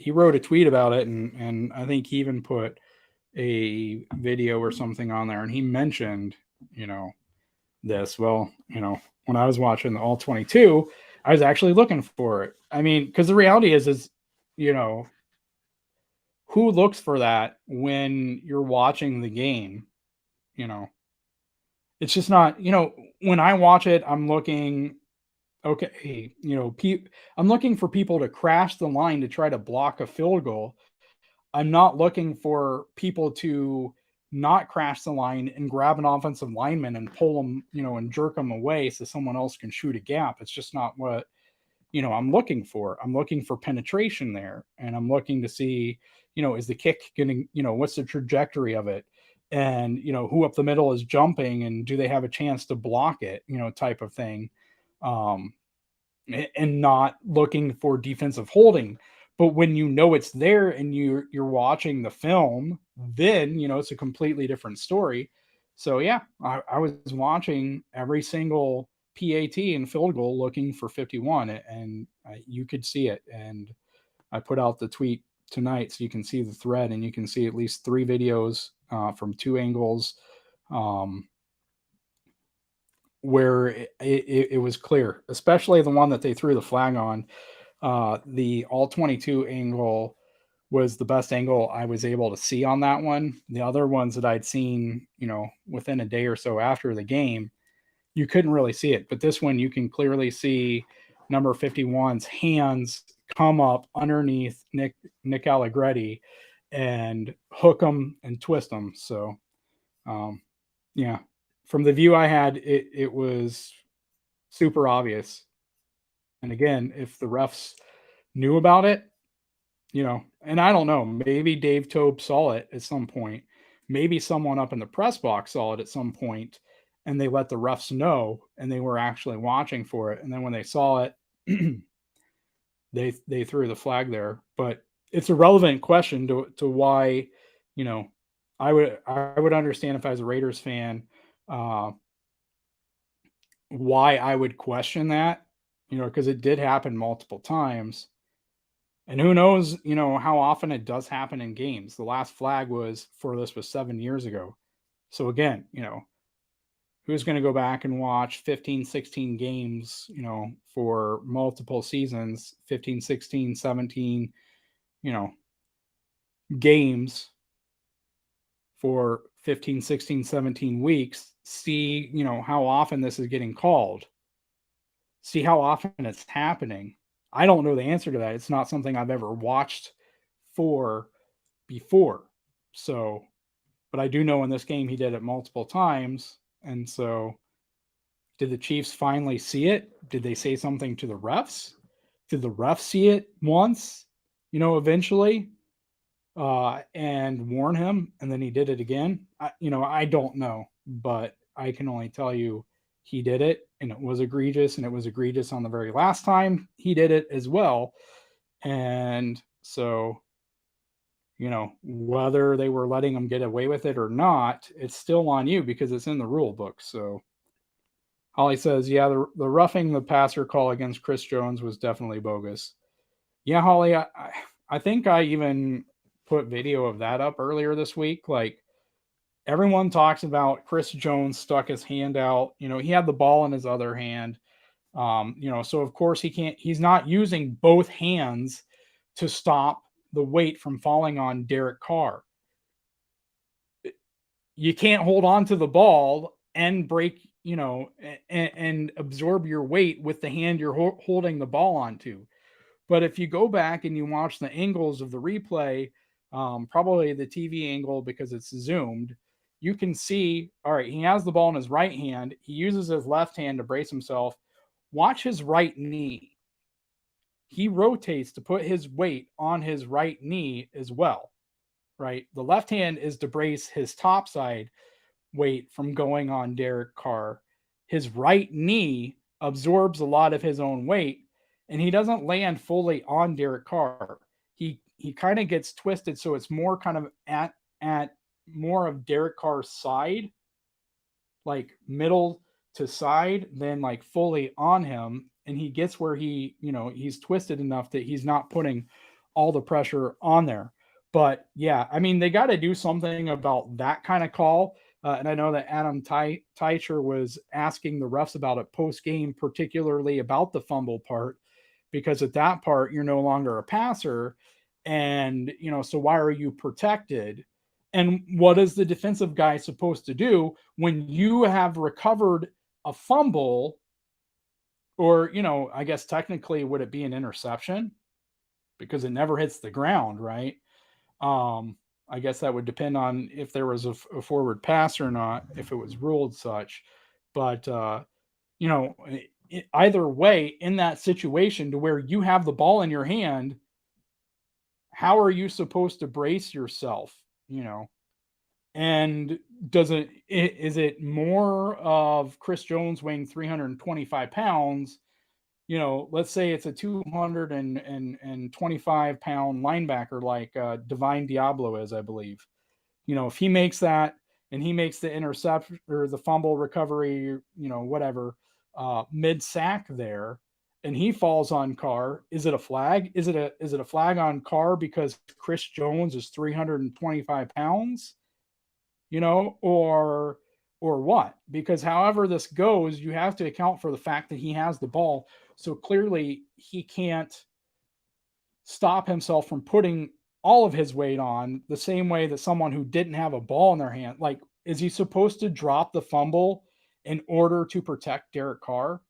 a tweet about it, and I think he even put a video or something on there, and he mentioned you know this. Well, when I was watching the All 22, I was actually looking for it. I mean, because the reality is you know who looks for that when you're watching the game? You know, it's just not. When I watch it, I'm looking. Okay, I'm looking for people to crash the line to try to block a field goal. I'm not looking for people to not crash the line and grab an offensive lineman and pull them, and jerk them away so someone else can shoot a gap. It's just not what, I'm looking for. I'm looking for penetration there, and I'm looking to see, is the kick getting, what's the trajectory of it? And, who up the middle is jumping and do they have a chance to block it, type of thing. Um, and not looking for defensive holding. But when it's there and you're watching the film, then it's a completely different story. So yeah, I was watching every single PAT and field goal looking for 51, and you could see it. And I put out the tweet tonight so you can see the thread, and you can see at least 3 videos from 2 angles. Where it was clear, especially the one that they threw the flag on. The all 22 angle was the best angle I was able to see on that one. The other ones that I'd seen, within a day or so after the game, you couldn't really see it. But this one, you can clearly see number 51's hands come up underneath Nick Allegretti and hook him and twist him. So, um, yeah, from the view I had, it was super obvious. And again, if the refs knew about it, and I don't know, maybe Dave Tobe saw it at some point. Maybe someone up in the press box saw it at some point, and they let the refs know, and they were actually watching for it. And then when they saw it, they threw the flag there. But it's a relevant question to why, you know, I would understand if I was a Raiders fan, uh, why I would question that, because it did happen multiple times. And who knows, how often it does happen in games. The last flag was 7 years ago. So again, who's going to go back and watch 15, 16 games, for multiple seasons, 15, 16, 17, you know, games for 15, 16, 17 weeks, see, how often this is getting called, see how often it's happening. I don't know the answer to that. It's not something I've ever watched for before. So, but I do know in this game he did it multiple times. And so, did the Chiefs finally see it? Did they say something to the refs? Did the refs see it once, eventually, and warn him, and then he did it again? I don't know, but I can only tell you he did it, and it was egregious, and it was egregious on the very last time he did it as well. And so, whether they were letting him get away with it or not, it's still on you because it's in the rule book. So Holly says, yeah, the roughing the passer call against Chris Jones was definitely bogus. Yeah, Holly, I think I even put video of that up earlier this week. Like, everyone talks about Chris Jones stuck his hand out. He had the ball in his other hand. So of course he's not using both hands to stop the weight from falling on Derek Carr. You can't hold on to the ball and break, and absorb your weight with the hand you're holding the ball onto. But if you go back and you watch the angles of the replay, probably the TV angle because it's zoomed, you can see, all right, he has the ball in his right hand. He uses his left hand to brace himself. Watch his right knee. He rotates to put his weight on his right knee as well, right? The left hand is to brace his top side weight from going on Derek Carr. His right knee absorbs a lot of his own weight, and he doesn't land fully on Derek Carr. He kind of gets twisted, so it's more kind of at more of Derek Carr's side, like middle to side, than like fully on him. And he gets where he's twisted enough that he's not putting all the pressure on there. But yeah, I mean, they got to do something about that kind of call. And I know that Adam Teicher was asking the refs about it post game, particularly about the fumble part, because at that part, you're no longer a passer. And, so why are you protected? And what is the defensive guy supposed to do when you have recovered a fumble? Or, I guess technically, would it be an interception? Because it never hits the ground, right? I guess that would depend on if there was a forward pass or not, if it was ruled such. But, you know, either way, in that situation to where you have the ball in your hand, how are you supposed to brace yourself? And is it more of Chris Jones weighing 325 pounds? Let's say it's a 225-pound linebacker like Divine Diablo is, I believe. If he makes that and he makes the interception or the fumble recovery, whatever, mid sack there, and he falls on Carr, is it a flag? Is it a flag on Carr because Chris Jones is 325 pounds? Or what? Because however this goes, you have to account for the fact that he has the ball. So clearly he can't stop himself from putting all of his weight on the same way that someone who didn't have a ball in their hand. Like, is he supposed to drop the fumble in order to protect Derek Carr?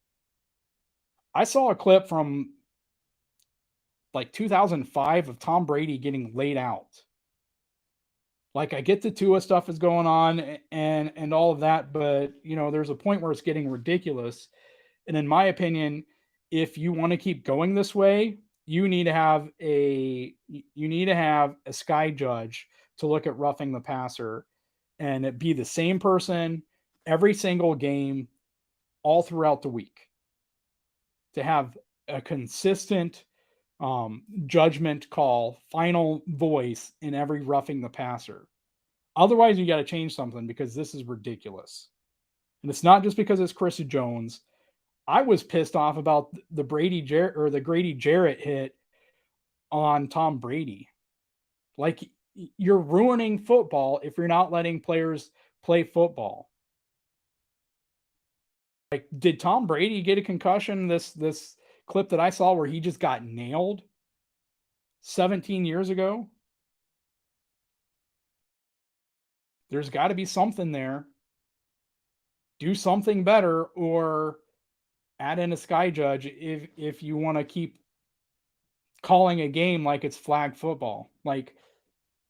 I saw a clip from like 2005 of Tom Brady getting laid out. Like, I get the Tua stuff is going on and all of that, but there's a point where it's getting ridiculous. And in my opinion, if you want to keep going this way, you need to have a sky judge to look at roughing the passer, and it be the same person every single game all throughout the week, to have a consistent judgment call, final voice in every roughing the passer. Otherwise, you got to change something because this is ridiculous. And it's not just because it's Chris Jones. I was pissed off about the Grady Jarrett hit on Tom Brady. Like, you're ruining football if you're not letting players play football. Like, did Tom Brady get a concussion? This clip that I saw where he just got nailed 17 years ago. There's got to be something there. Do something better, or add in a sky judge if you want to keep calling a game like it's flag football. Like,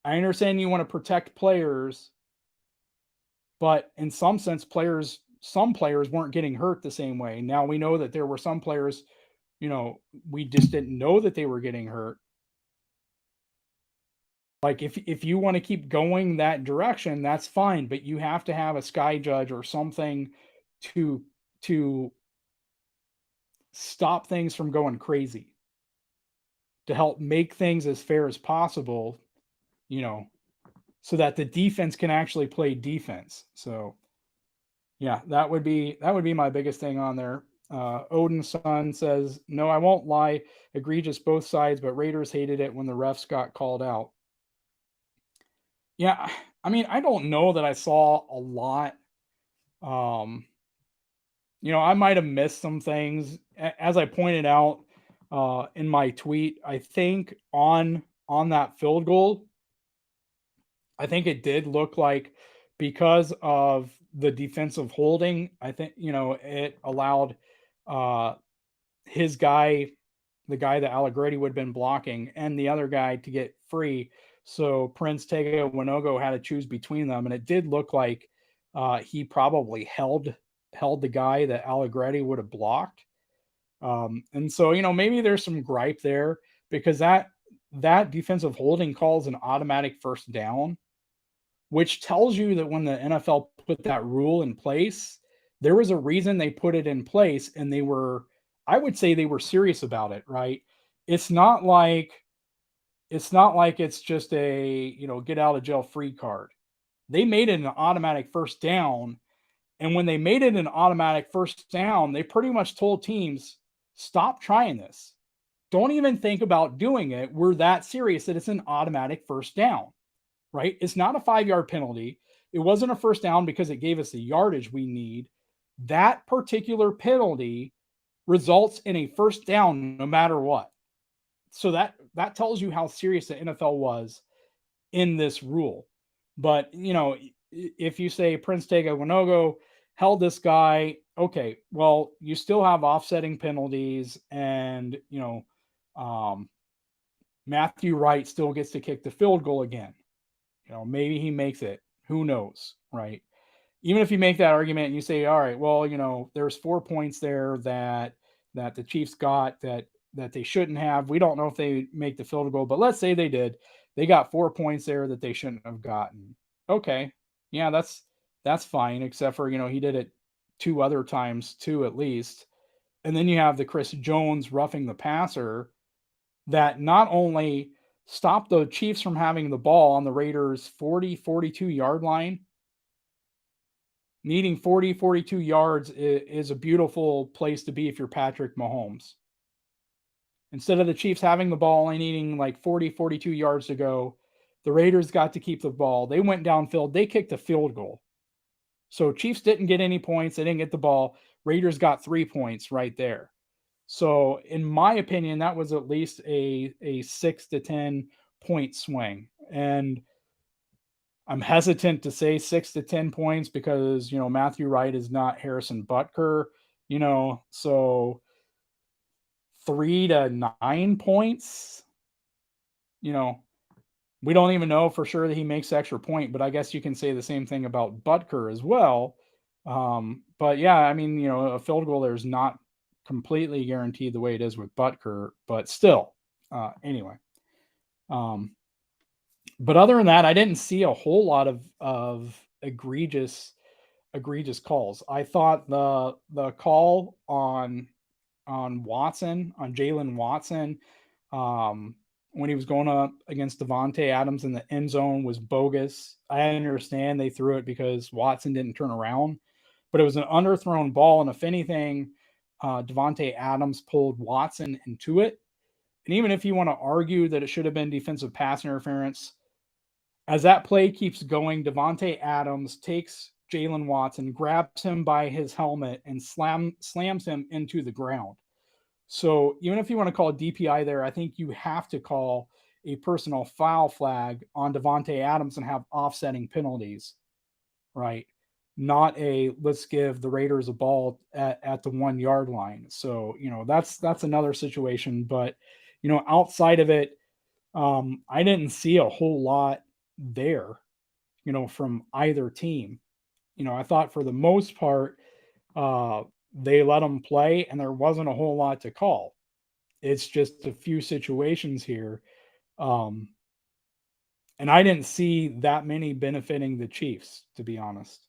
I understand you want to protect players, but in some sense, some players weren't getting hurt the same way. Now we know that there were some players, we just didn't know that they were getting hurt. Like, if you want to keep going that direction, that's fine, but you have to have a sky judge or something to stop things from going crazy, to help make things as fair as possible, so that the defense can actually play defense. So yeah, that would be my biggest thing on there. Odin's son says, "No, I won't lie. Egregious both sides, but Raiders hated it when the refs got called out." Yeah, I mean, I don't know that I saw a lot. Um, I might have missed some things. As I pointed out in my tweet, I think on that field goal, I think it did look like because of the defensive holding, I think it allowed uh, his guy, the guy that Allegretti would have been blocking, and the other guy to get free. So Prince Tega Winogo had to choose between them, and it did look like he probably held the guy that Allegretti would have blocked. And so maybe there's some gripe there because that defensive holding call is an automatic first down, which tells you that when the NFL put that rule in place, there was a reason they put it in place, and I would say they were serious about it, right? It's not like it's just a, get out of jail free card. They made it an automatic first down, and when they made it an automatic first down, they pretty much told teams, stop trying this. Don't even think about doing it. We're that serious that it's an automatic first down, right? It's not a 5-yard penalty. It wasn't a first down because it gave us the yardage we need. That particular penalty results in a first down no matter what. So that tells you how serious the NFL was in this rule. But, if you say Prince Tega Winogo held this guy, okay, well, you still have offsetting penalties, and, Matthew Wright still gets to kick the field goal again. Maybe he makes it. Who knows, right? Even if you make that argument and you say, all right, well, there's 4 points there that the Chiefs got that they shouldn't have. We don't know if they make the field goal, but let's say they did. They got 4 points there that they shouldn't have gotten. Okay, yeah, that's fine, except for he did it 2 other times too, at least. And then you have the Chris Jones roughing the passer that not only stopped the Chiefs from having the ball on the Raiders 42 yard line. Needing 42 yards is a beautiful place to be if you're Patrick Mahomes. Instead of the Chiefs having the ball only needing like 42 yards to go, the Raiders got to keep the ball. They went downfield. They kicked a field goal. So Chiefs didn't get any points. They didn't get the ball. Raiders got 3 points right there. So in my opinion, that was at least a 6 to 10 point swing. And I'm hesitant to say 6 to 10 points because, Matthew Wright is not Harrison Butker, so 3 to 9 points, we don't even know for sure that he makes extra point, but I guess you can say the same thing about Butker as well. But yeah, I mean, a field goal there is not completely guaranteed the way it is with Butker, but still, anyway. But other than that, I didn't see a whole lot of egregious calls. I thought the call on Watson, on Jalen Watson, when he was going up against Davante Adams in the end zone was bogus. I understand they threw it because Watson didn't turn around, but it was an underthrown ball, and if anything, Davante Adams pulled Watson into it. And even if you want to argue that it should have been defensive pass interference, as that play keeps going, Davante Adams takes Jalen Watson, grabs him by his helmet, and slams him into the ground. So even if you want to call a DPI there, I think you have to call a personal foul flag on Davante Adams and have offsetting penalties, right? Not a let's give the Raiders a ball at the 1 yard line. So that's another situation. But outside of it, I didn't see a whole lot there, from either team. I thought for the most part, they let them play and there wasn't a whole lot to call. It's just a few situations here. And I didn't see that many benefiting the Chiefs, to be honest.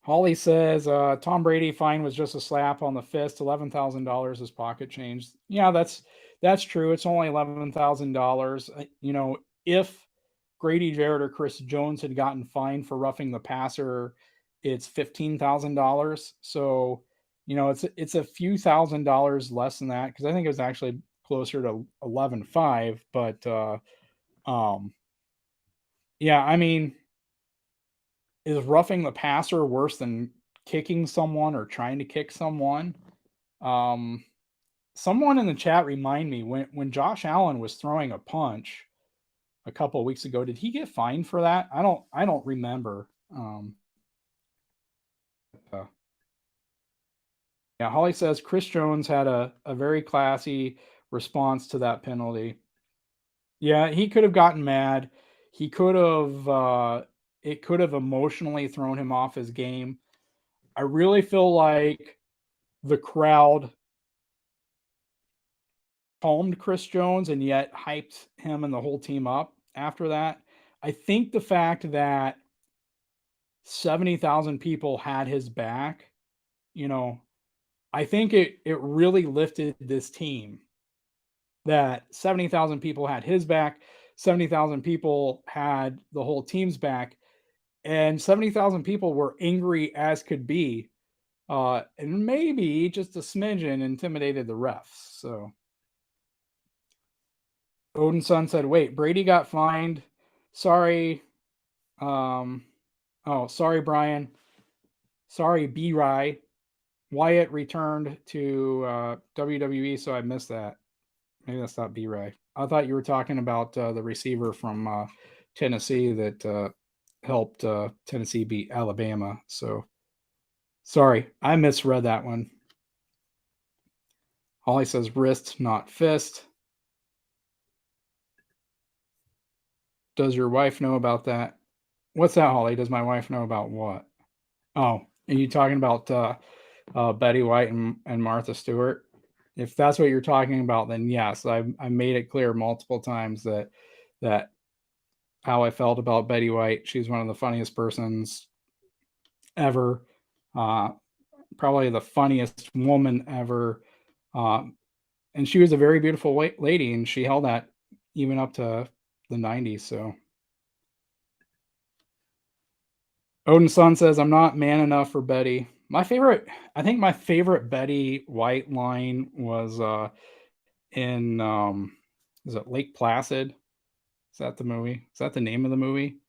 Holly says Tom Brady fine was just a slap on the fist. $11,000 is pocket change. Yeah, that's true. It's only $11,000. If Grady Jarrett or Chris Jones had gotten fined for roughing the passer, it's $15,000. So, it's a few $1,000s less than that, because I think it was actually closer to 11.5. But um, yeah, I mean, is roughing the passer worse than kicking someone or trying to kick someone? Um, Someone in the chat remind me, when Josh Allen was throwing a punch a couple of weeks ago, did he get fined for that? I don't remember. Uh, yeah, Holly says Chris Jones had a very classy response to that penalty. Yeah, he could have gotten mad. He could have it could have emotionally thrown him off his game. I really feel like the crowd calmed Chris Jones and yet hyped him and the whole team up after that. I think the fact that 70,000 people had his back, you know, I think it really lifted this team, that 70,000 people had his back, 70,000 people had the whole team's back, and 70,000 people were angry as could be. And maybe just a smidgen intimidated the refs. So Odin Sun said, "Wait, Brady got fined. Sorry. Um, oh, sorry, Brian. Sorry, B. Rye. Wyatt returned to WWE, so I missed that. Maybe that's not B. Rye. I thought you were talking about the receiver from Tennessee that helped Tennessee beat Alabama. So sorry, I misread that one." Holly says wrist, not fist. Does your wife know about that? What's that, Holly? Does my wife know about what? Oh, are you talking about Betty White and Martha Stewart? If that's what you're talking about, then yes, I made it clear multiple times that how I felt about Betty White. She's one of the funniest persons ever, uh, probably the funniest woman ever, um, and she was a very beautiful lady, and she held that even up to the 90s. So Odin Sun says, "I'm not man enough for Betty." I think my favorite Betty White line was in is it Lake Placid? Is that the movie? Is that the name of the movie?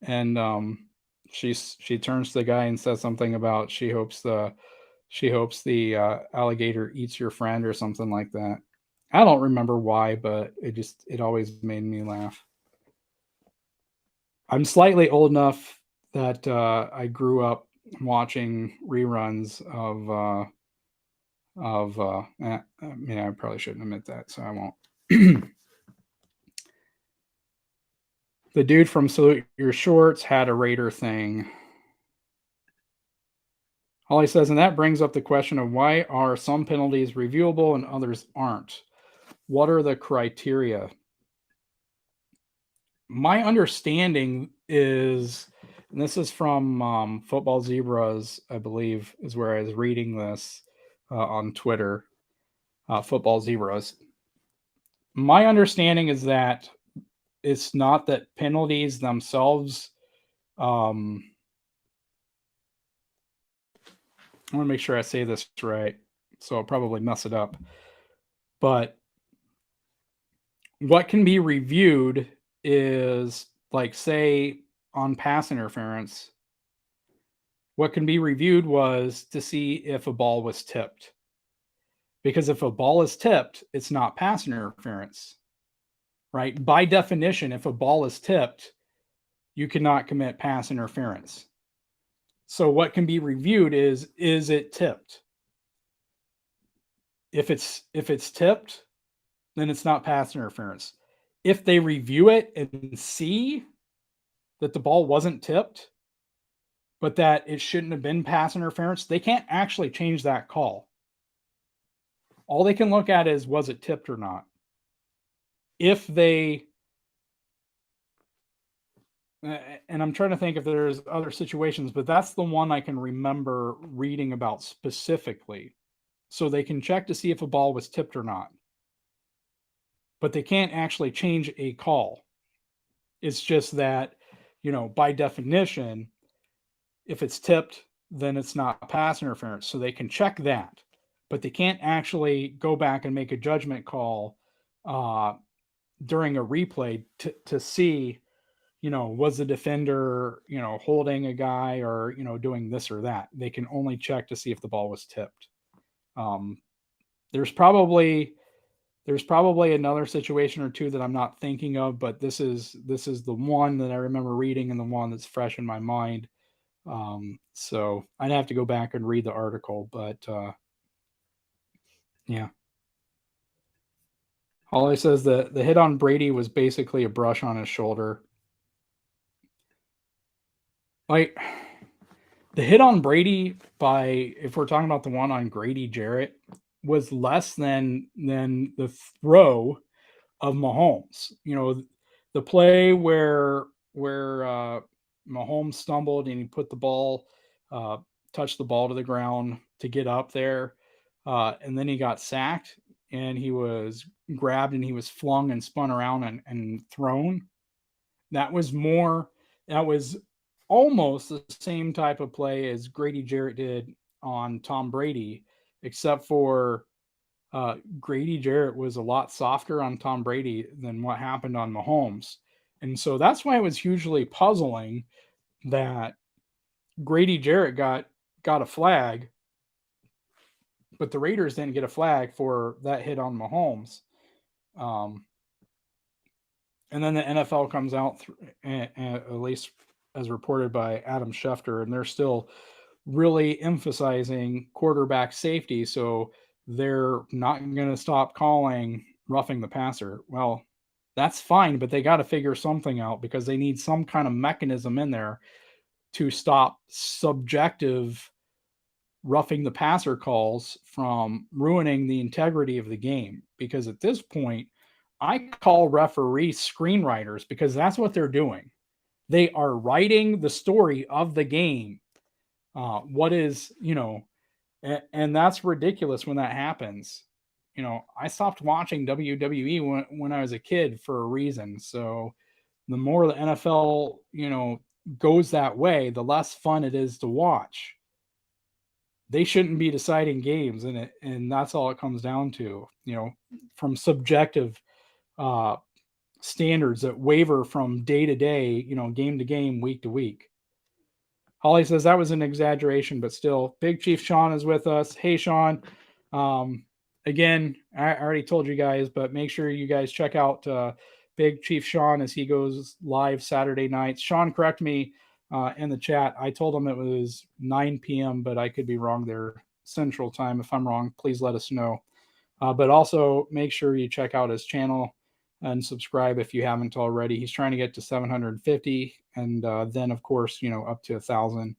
And she turns to the guy and says something about she hopes the alligator eats your friend or something like that. I don't remember why, but it always made me laugh. I'm slightly old enough that I grew up watching reruns I mean, I probably shouldn't admit that, so I won't. The dude from Salute Your Shorts had a Raider thing. Holly says, and that brings up the question of why are some penalties reviewable and others aren't? What are the criteria? My understanding is, and this is from Football Zebras, I believe, is where I was reading this on Twitter. Football Zebras. My understanding is that it's not that penalties themselves. I want to make sure I say this right, so I'll probably mess it up. But what can be reviewed is, like, say, on pass interference, what can be reviewed was to see if a ball was tipped. Because if a ball is tipped, it's not pass interference, right? By definition, if a ball is tipped, you cannot commit pass interference. So what can be reviewed is it tipped? If it's tipped, then it's not pass interference. If they review it and see that the ball wasn't tipped, but that it shouldn't have been pass interference, they can't actually change that call. All they can look at is, was it tipped or not? If they, and I'm trying to think if there's other situations, but that's the one I can remember reading about specifically. So they can check to see if a ball was tipped or not, but they can't actually change a call. It's just that, by definition, if it's tipped, then it's not pass interference. So they can check that, but they can't actually go back and make a judgment call uh, during a replay to see, was the defender, holding a guy or, doing this or that. They can only check to see if the ball was tipped. Um, there's probably another situation or two that I'm not thinking of, but this is the one that I remember reading and the one that's fresh in my mind. So I'd have to go back and read the article, but yeah. Holly says the hit on Brady was basically a brush on his shoulder. Like the hit on Brady if we're talking about the one on Grady Jarrett, was less than the throw of Mahomes. The play where Mahomes stumbled and he put the ball, uh, touched the ball to the ground to get up there, and then he got sacked and he was grabbed and he was flung and spun around and thrown. That was more. That was almost the same type of play as Grady Jarrett did on Tom Brady, except for Grady Jarrett was a lot softer on Tom Brady than what happened on Mahomes. And so that's why it was hugely puzzling that Grady Jarrett got a flag, but the Raiders didn't get a flag for that hit on Mahomes. Um, and then the NFL comes out, at least as reported by Adam Schefter, and they're still really emphasizing quarterback safety. So they're not going to stop calling roughing the passer. Well, that's fine, but they got to figure something out because they need some kind of mechanism in there to stop subjective roughing the passer calls from ruining the integrity of the game. Because at this point, I call referees screenwriters because that's what they're doing. They are writing the story of the game. What is, and that's ridiculous when that happens. I stopped watching WWE when I was a kid for a reason. So the more the NFL, goes that way, the less fun it is to watch. They shouldn't be deciding games, and that's all it comes down to. From subjective uh, standards that waver from day to day, game to game, week to week. Holly says that was an exaggeration, but still, Big Chief Sean is with us. Hey, Sean. Um, Again, I already told you guys, but make sure you guys check out Big Chief Sean as he goes live Saturday nights. Sean, correct me in the chat. I told him it was 9 p.m., but I could be wrong there. Central time. If I'm wrong, please let us know. But also make sure you check out his channel and subscribe if you haven't already. He's trying to get to 750, and then of course, up to 1,000.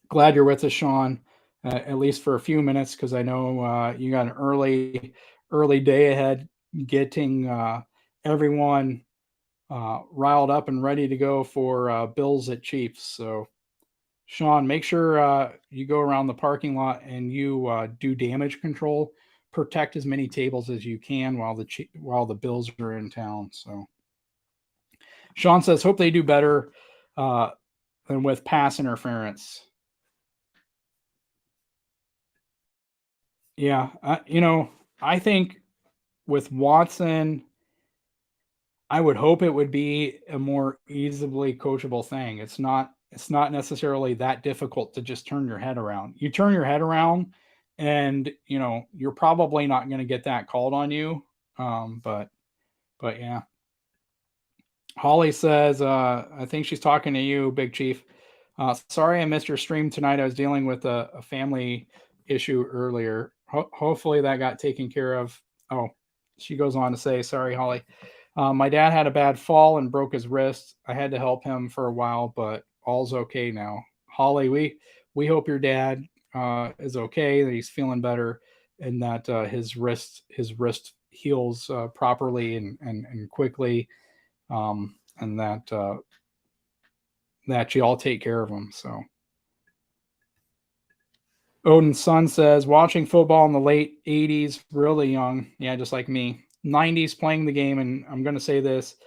Glad you're with us, Sean, at least for a few minutes, because I know you got an early day ahead, getting everyone riled up and ready to go for Bills at Chiefs. So, Sean, make sure you go around the parking lot and you do damage control. Protect as many tables as you can while the Bills are in town. So, Sean says, hope they do better than with pass interference. Yeah, I think with Watson, I would hope it would be a more easily coachable thing. It's not necessarily that difficult to just turn your head around. You turn your head around and, you're probably not going to get that called on you. But yeah. Holly says, I think she's talking to you, Big Chief. Sorry I missed your stream tonight. I was dealing with a family issue earlier. Hopefully that got taken care of. Oh, she goes on to say, sorry, Holly. My dad had a bad fall and broke his wrist. I had to help him for a while, but all's okay now. Holly, we hope your dad is okay, that he's feeling better, and that his wrist heals properly and quickly, and that you all take care of him. So. Odin's son says, watching football in the late 80s, really young. Yeah, just like me. 90s playing the game. And I'm going to say this,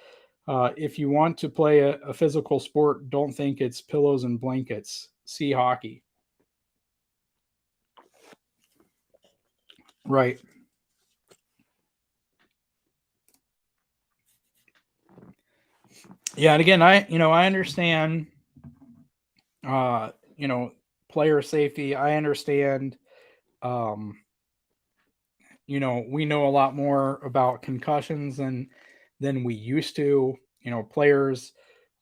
If you want to play a physical sport, don't think it's pillows and blankets. See hockey. Right. Yeah, and again, I understand, uh, you know, player safety. I understand, um, we know a lot more about concussions than we used to. Players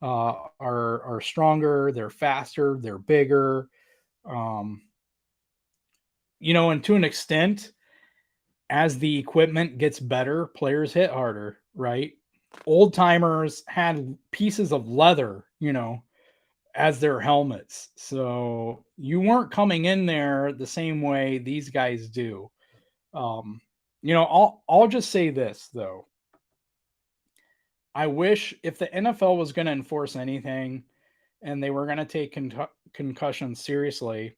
are stronger, they're faster, they're bigger. Um, and to an extent, as the equipment gets better, players hit harder, right? Old timers had pieces of leather, as their helmets. So you weren't coming in there the same way these guys do. Um, I'll just say this though. I wish if the NFL was going to enforce anything and they were going to take concussions seriously,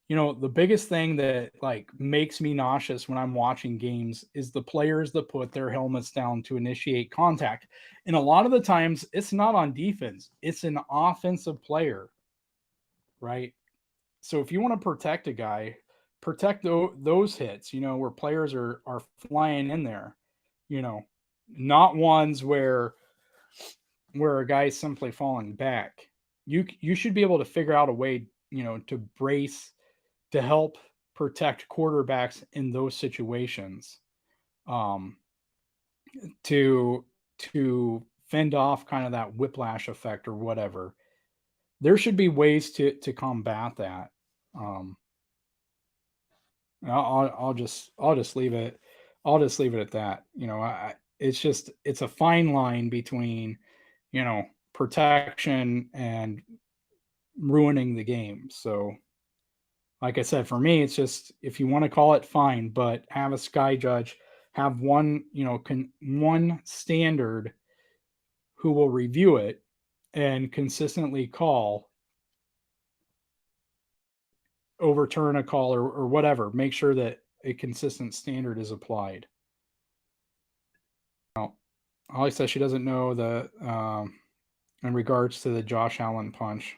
the biggest thing that like makes me nauseous when I'm watching games is the players that put their helmets down to initiate contact. And a lot of the times it's not on defense, it's an offensive player, right? So if you want to protect a guy, protect those hits, where players are flying in there, you know, not ones where a guy's simply falling back. You should be able to figure out a way, to brace to help protect quarterbacks in those situations, um, to fend off kind of that whiplash effect or whatever. There should be ways to combat that. Um, I'll just leave it. I'll just leave it at that. It's a fine line between, protection and ruining the game. So, like I said, for me, it's just if you want to call it, fine, but have a sky judge, have one, one standard who will review it and consistently call, overturn a call or whatever. Make sure that a consistent standard is applied. Now, Holly says she doesn't know the in regards to the Josh Allen punch.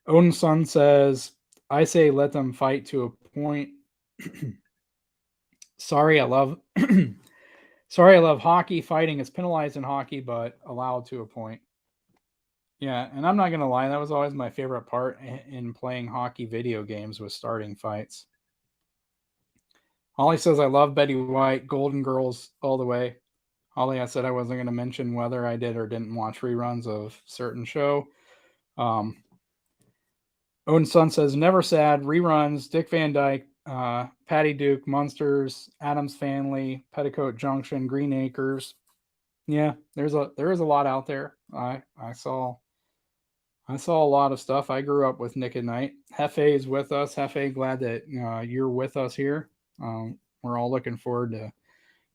Odin Sun says, I say let them fight to a point. Sorry, I love Sorry, I love hockey. Fighting is penalized in hockey, but allowed to a point. Yeah, and I'm not gonna lie, that was always my favorite part in playing hockey video games, was starting fights. Holly says I love Betty White, Golden Girls all the way. Holly, I said I wasn't gonna mention whether I did or didn't watch reruns of certain show. Odin Sun says never sad. Reruns, Dick Van Dyke, Patty Duke, Munsters, Adams Family, Petticoat Junction, Green Acres. Yeah, there is a lot out there. I saw a lot of stuff. I grew up with Nick at Night. Hefe is with us. Hefe, glad that you're with us here. We're all looking forward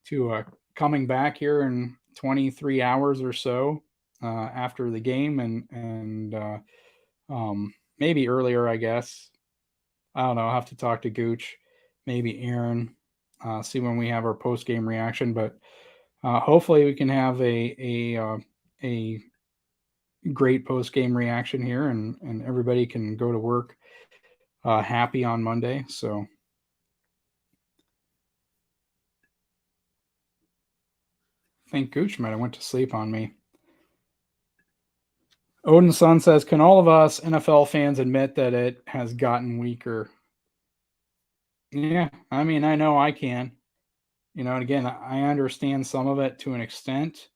to coming back here in 23 hours or so after the game, and maybe earlier, I guess. I don't know. I'll have to talk to Gooch, maybe Aaron, see when we have our post game reaction. But hopefully, we can have a great post game reaction here, and everybody can go to work happy on Monday. So. I think Gooch might have went to sleep on me. Odin Sun says, can all of us NFL fans admit that it has gotten weaker? Yeah, I mean, I know I can. And again, I understand some of it to an extent.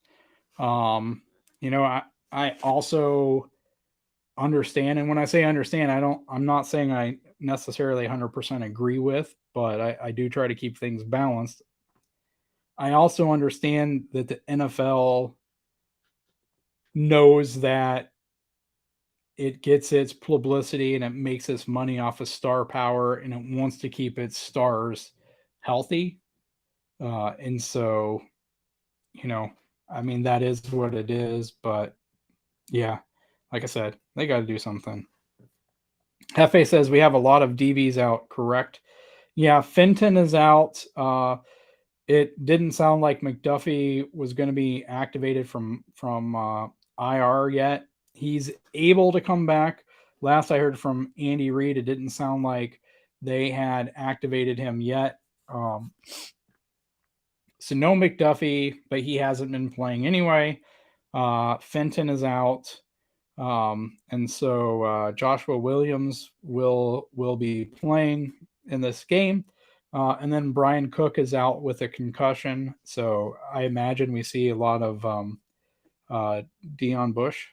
I also understand, and when I say understand, I'm not saying I necessarily 100% agree with, but I do try to keep things balanced. I also understand that the NFL knows that it gets its publicity and it makes its money off of star power, and it wants to keep its stars healthy. And so, I mean, that is what it is. But yeah, like I said, they got to do something. Hefe says we have a lot of DBs out, correct? Yeah, Fenton is out. It didn't sound like McDuffie was going to be activated from IR yet. He's able to come back. Last I heard from Andy Reid, it didn't sound like they had activated him yet. So no McDuffie, but he hasn't been playing anyway. Fenton is out. And so Joshua Williams will be playing in this game. And then Brian Cook is out with a concussion. So I imagine we see a lot of Dion Bush.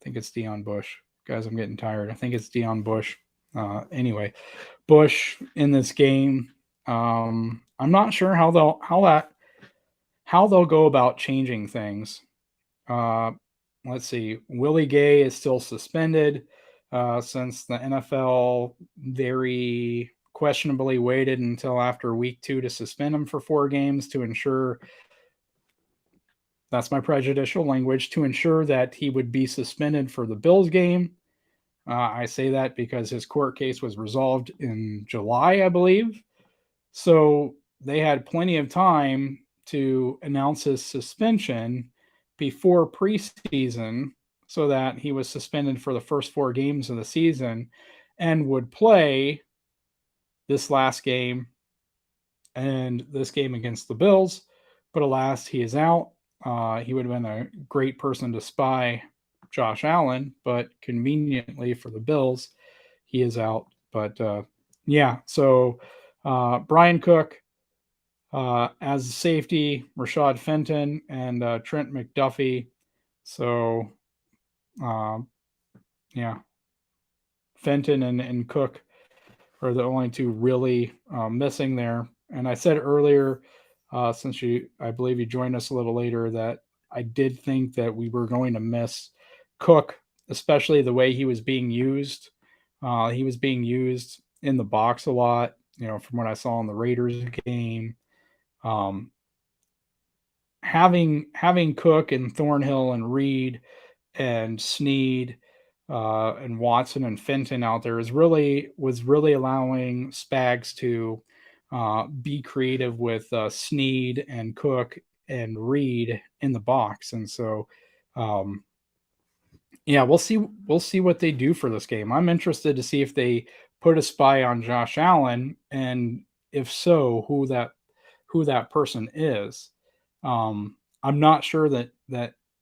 I think it's Dion Bush. Guys, I'm getting tired. I think it's Dion Bush. Anyway, Bush in this game. I'm not sure how they'll go about changing things. Uh, let's see. Willie Gay is still suspended since the NFL very questionably waited until after week 2 to suspend him for 4 games to ensure, that's my prejudicial language, to ensure that he would be suspended for the Bills game. I say that because his court case was resolved in July, I believe. So they had plenty of time to announce his suspension before preseason so that he was suspended for the first 4 games of the season and would play this last game and this game against the Bills. But alas, he is out. He would have been a great person to spy Josh Allen, but conveniently for the Bills, he is out. But yeah, so Brian Cook as a safety, Rashad Fenton and Trent McDuffie. So yeah, Fenton and Cook are the only 2 really missing there. And I said earlier, since I believe you joined us a little later, that I did think that we were going to miss Cook, especially the way he was being used. He was being used in the box a lot, from what I saw in the Raiders game. Having Cook and Thornhill and Reed and Snead and Watson and Fenton out there was really allowing Spags to be creative with Snead and Cook and Reed in the box. And so yeah, we'll see what they do for this game. I'm interested to see if they put a spy on Josh Allen, and if so, who that person is. I'm not sure that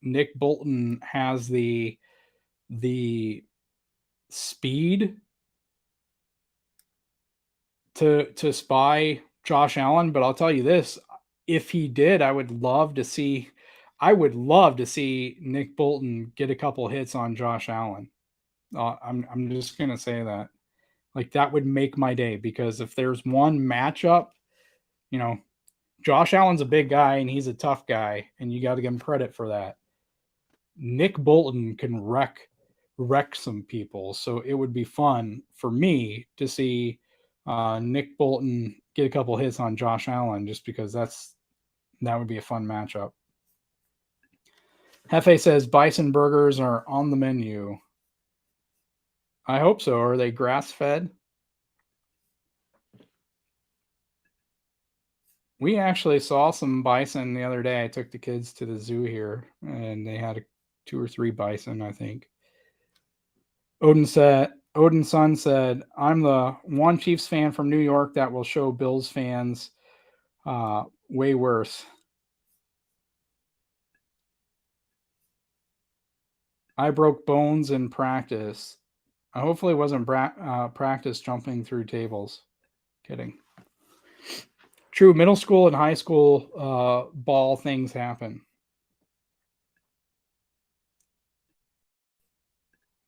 Nick Bolton has the speed to spy Josh Allen, but I'll tell you this: if he did, I would love to see Nick Bolton get a couple hits on Josh Allen. I'm just gonna say that. Like, that would make my day, because if there's one matchup, Josh Allen's a big guy and he's a tough guy, and you got to give him credit for that. Nick Bolton can wreck some people, so it would be fun for me to see Nick Bolton get a couple hits on Josh Allen, just because that would be a fun matchup. Hefe says bison burgers are on the menu. I hope so. Are they grass-fed? We actually saw some bison the other day. I took the kids to the zoo here, and they had 2 or 3 bison, I think. Odin's son said, "I'm the one Chiefs fan from New York that will show Bills fans way worse." I broke bones in practice. I hopefully wasn't practice jumping through tables. Kidding. True, middle school and high school ball things happen.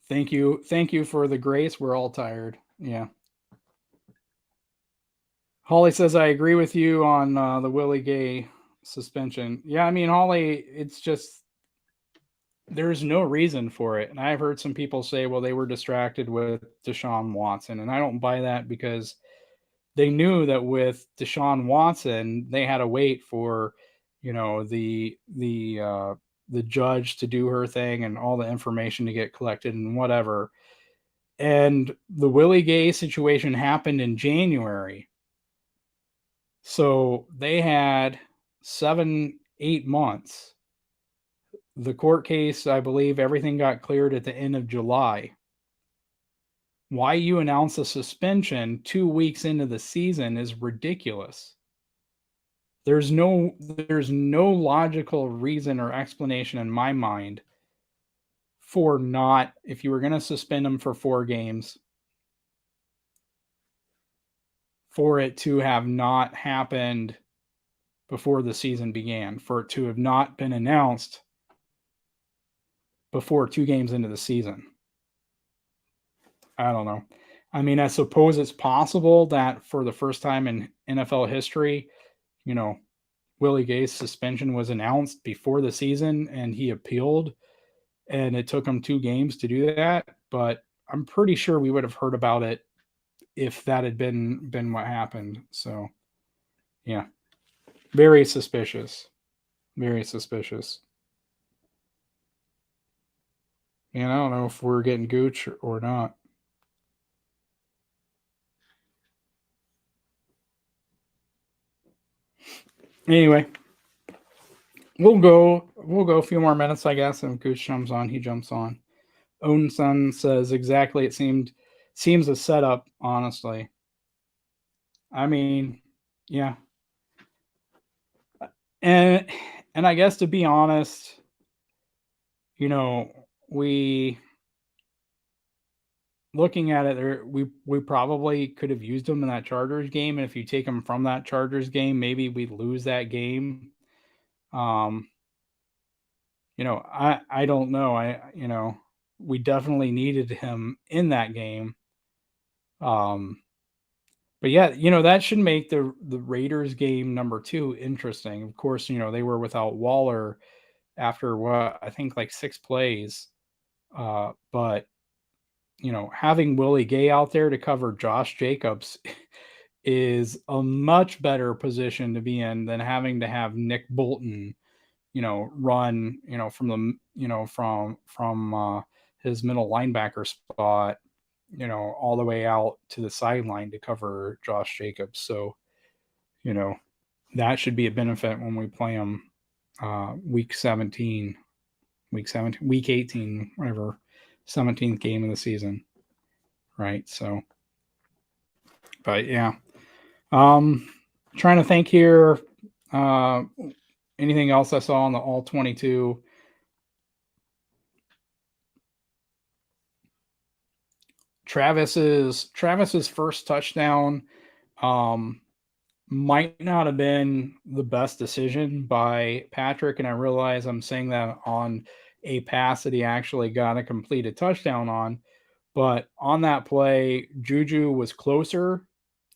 Thank you for the grace. We're all tired. Yeah. Holly says, I agree with you on the Willie Gay suspension. Yeah, I mean, Holly, it's just, there's no reason for it. And I've heard some people say, well, they were distracted with Deshaun Watson. And I don't buy that, because they knew that with Deshaun Watson, they had to wait for, the judge to do her thing and all the information to get collected and whatever. And the Willie Gay situation happened in January. So they had 7-8 months. The court case, I believe everything got cleared at the end of July. Why you announce a suspension 2 weeks into the season is ridiculous. There's no logical reason or explanation in my mind for not, if you were going to suspend him for 4 games, for it to have not happened before the season began, for it to have not been announced before 2 games into the season. I don't know. I mean, I suppose it's possible that for the first time in NFL history, you know, Willie Gay's suspension was announced before the season and he appealed, and it took him 2 games to do that. But I'm pretty sure we would have heard about it if that had been what happened. So, yeah, very suspicious. Very suspicious. And I don't know if we're getting Gooch or not. Anyway, we'll go a few more minutes, I guess, and Gooch jumps on. He jumps on. Ownson says exactly. It seems a setup, honestly. I mean, yeah, and I guess to be honest, we looking at it, we probably could have used him in that Chargers game, and if you take him from that Chargers game, maybe we lose that game. I don't know. We definitely needed him in that game. But yeah, that should make the Raiders game number 2 interesting. Of course, they were without Waller after what I think like 6 plays. But having Willie Gay out there to cover Josh Jacobs is a much better position to be in than having to have Nick Bolton, run, from the, from his middle linebacker spot, all the way out to the sideline to cover Josh Jacobs. So, that should be a benefit when we play him week 17, week 18, whatever, 17th game of the season. Right. So, but yeah. Trying to think here. Anything else I saw on the all 22? Travis's first touchdown might not have been the best decision by Patrick, and I realize I'm saying that on a pass that he actually got a completed touchdown on, but on that play, Juju was closer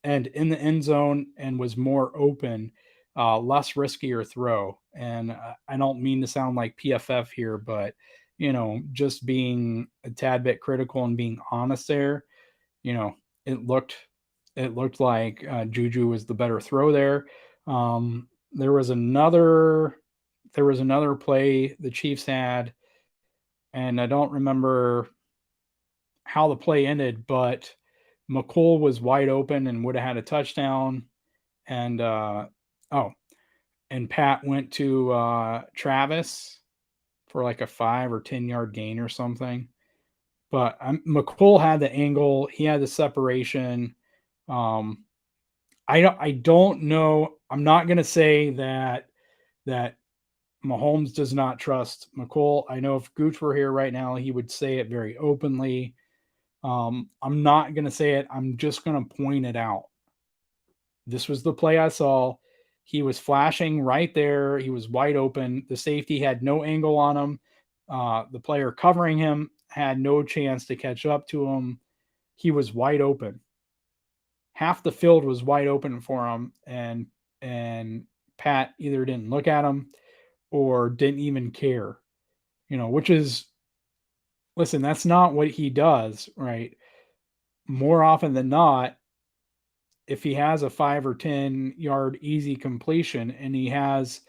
and in the end zone and was more open, less riskier throw. And I don't mean to sound like PFF here, but just being a tad bit critical and being honest there, it looked like Juju was the better throw there. There was another play the Chiefs had, and I don't remember how the play ended, but McColl was wide open and would have had a touchdown. And and Pat went to Travis for like a 5 or 10 yard gain or something. But McColl had the angle, he had the separation. I don't know. I'm not going to say that Mahomes does not trust McColl. I know if Gooch were here right now, he would say it very openly. I'm not going to say it. I'm just going to point it out. This was the play I saw. He was flashing right there. He was wide open. The safety had no angle on him. The player covering him had no chance to catch up to him. He was wide open. Half the field was wide open for him, and Pat either didn't look at him or didn't even care. Which is, listen, that's not what he does, right? More often than not, if he has a 5 or 10 yard easy completion and he has,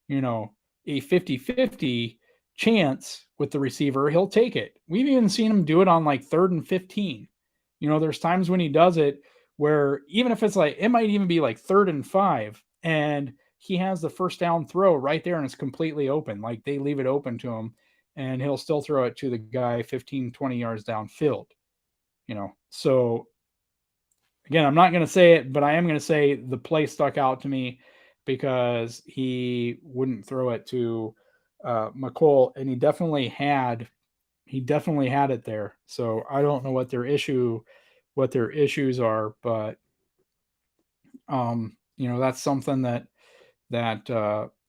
a 50-50 chance with the receiver, he'll take it. We've even seen him do it on like 3rd and 15. There's times when he does it where even if it's like, it might even be like 3rd and 5, and he has the first down throw right there and it's completely open. Like they leave it open to him and he'll still throw it to the guy 15, 20 yards downfield, So again, I'm not going to say it, but I am going to say the play stuck out to me because he wouldn't throw it to McColl, and he definitely had it there. So I don't know what their issues are, but that's something that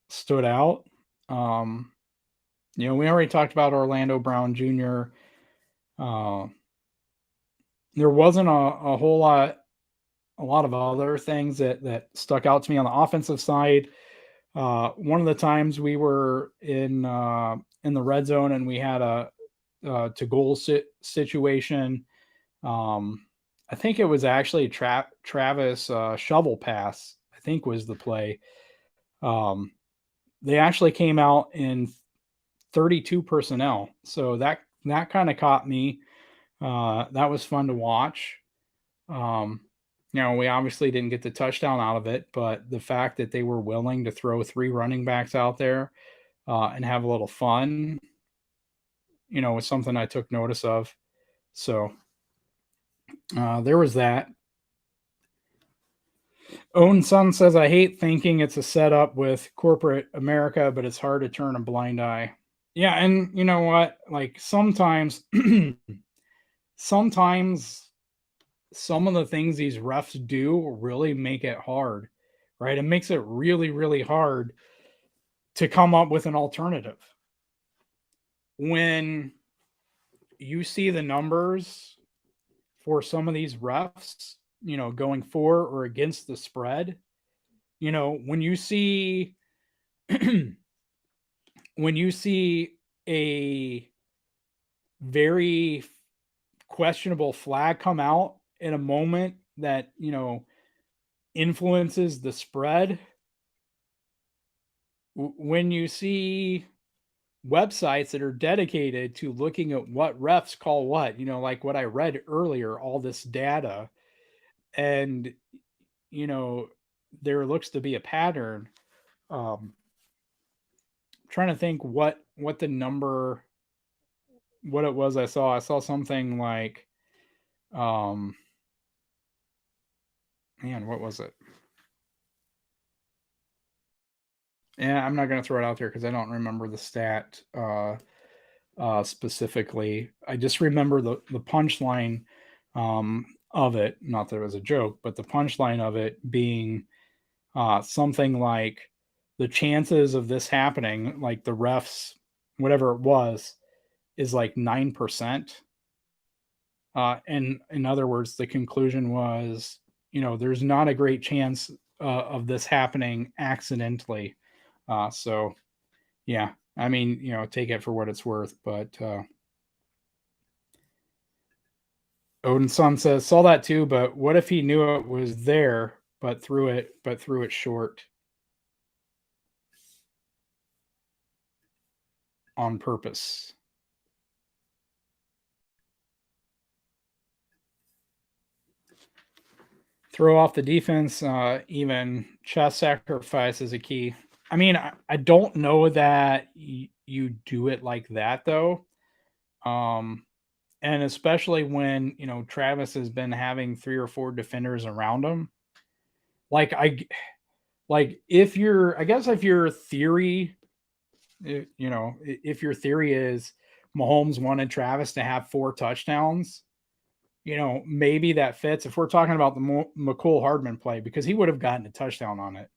stood out. We already talked about Orlando Brown Jr. There wasn't a whole lot of other things that stuck out to me on the offensive side. One of the times we were in the red zone and we had a to goal situation. I think it was actually Travis shovel pass, I think was the play. They actually came out in 32 personnel, so that kind of caught me. That was fun to watch. We obviously didn't get the touchdown out of it, but the fact that they were willing to throw 3 running backs out there and have a little fun, was something I took notice of. So there was that. Own Son says, I hate thinking it's a setup with corporate America, but it's hard to turn a blind eye. Yeah, and you know what? Like sometimes sometimes some of the things these refs do really make it hard, right? It makes it really, really hard to come up with an alternative. When you see the numbers for some of these refs, going for or against the spread, when you see when you see a very questionable flag come out in a moment that, influences the spread, when you see websites that are dedicated to looking at what refs call what, like what I read earlier, all this data, and, there looks to be a pattern. Trying to think what the number, what it was I saw. I saw something like, man, what was it? Yeah, I'm not going to throw it out there because I don't remember the stat specifically. I just remember the punchline of it. Not that it was a joke, but the punchline of it being something like the chances of this happening, like the refs, whatever it was, is like 9%. And in other words, the conclusion was, there's not a great chance of this happening accidentally. So, yeah, I mean, take it for what it's worth. But Odin Son says, saw that too, but what if he knew it was there, but threw it short on purpose? Throw off the defense, even chest sacrifice is a key. I mean, I don't know that you do it like that though. And especially when, Travis has been having 3 or 4 defenders around him. Like if your theory, if your theory is Mahomes wanted Travis to have 4 touchdowns, maybe that fits. If we're talking about the McCool Hardman play, because he would have gotten a touchdown on it,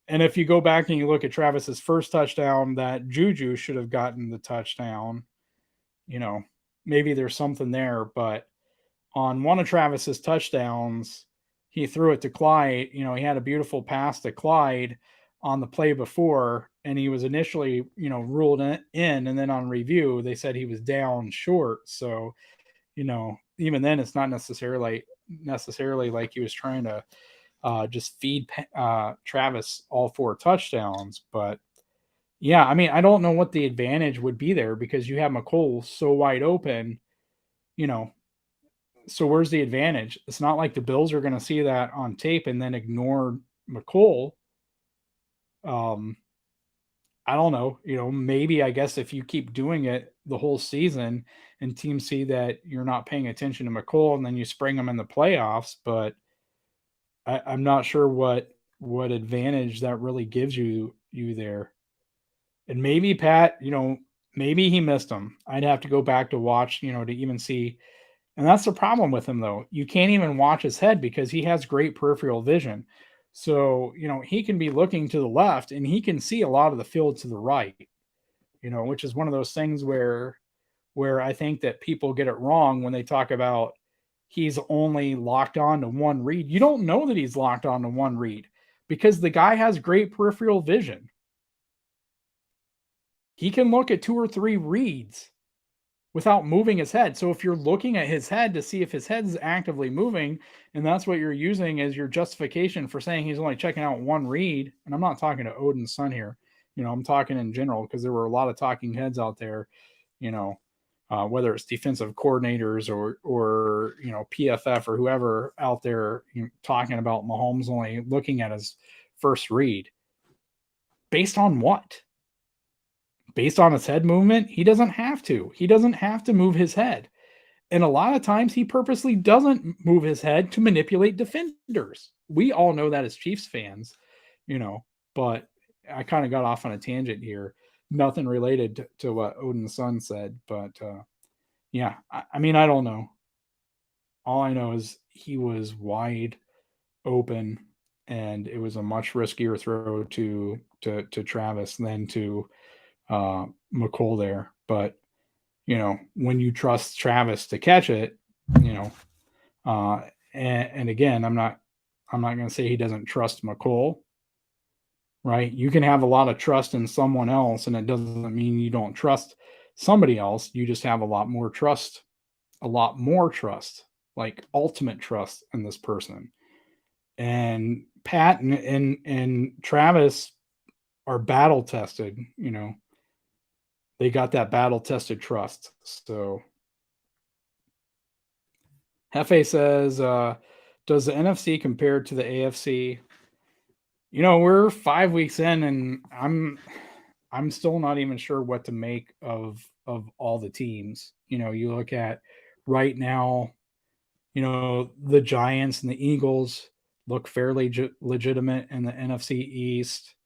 and if you go back and you look at Travis's first touchdown, that Juju should have gotten the touchdown, maybe there's something there. But on one of Travis's touchdowns, he threw it to Clyde. He had a beautiful pass to Clyde on the play before, and he was initially, ruled in, and then on review, they said he was down short. So, even then, it's not necessarily like he was trying to just feed Travis all 4 touchdowns. But yeah, I mean, I don't know what the advantage would be there because you have McColl so wide open, you know, So where's the advantage? It's not like the Bills are going to see that on tape and then ignore McColl. Um, I don't know. Maybe I guess if you keep doing it the whole season and teams see that you're not paying attention to McColl and then you spring them in the playoffs, but I'm not sure what advantage that really gives you there. And maybe Pat, maybe he missed him. I'd have to go back to watch, to even see. And that's the problem with him, though. You can't even watch his head because he has great peripheral vision. So, he can be looking to the left and he can see a lot of the field to the right, which is one of those things where I think that people get it wrong when they talk about he's only locked on to one read. You don't know that he's locked on to one read because the guy has great peripheral vision. He can look at two or three reads without moving his head. So if you're looking at his head to see if his head's actively moving, and that's what you're using as your justification for saying he's only checking out one read, and I'm not talking to Odin's son here, I'm talking in general because there were a lot of talking heads out there, whether it's defensive coordinators or PFF or whoever out there talking about Mahomes only looking at his first read. Based on what? Based on his head movement? He doesn't have to. He doesn't have to move his head. And a lot of times he purposely doesn't move his head to manipulate defenders. We all know that as Chiefs fans, but I kind of got off on a tangent here. Nothing related to what Odin's son said, but yeah, I mean, I don't know. All I know is he was wide open and it was a much riskier throw to Travis than to McColl there. But when you trust Travis to catch it, you know, and again, I'm not going to say he doesn't trust McColl, right? You can have a lot of trust in someone else, and it doesn't mean you don't trust somebody else. You just have a lot more trust, like ultimate trust in this person. And Pat and Travis are battle tested, they got that battle tested trust. So Hefe says, does the NFC compare to the AFC? We're 5 weeks in, and I'm still not even sure what to make of all the teams. You look at right now, the Giants and the Eagles look fairly legitimate in the NFC East.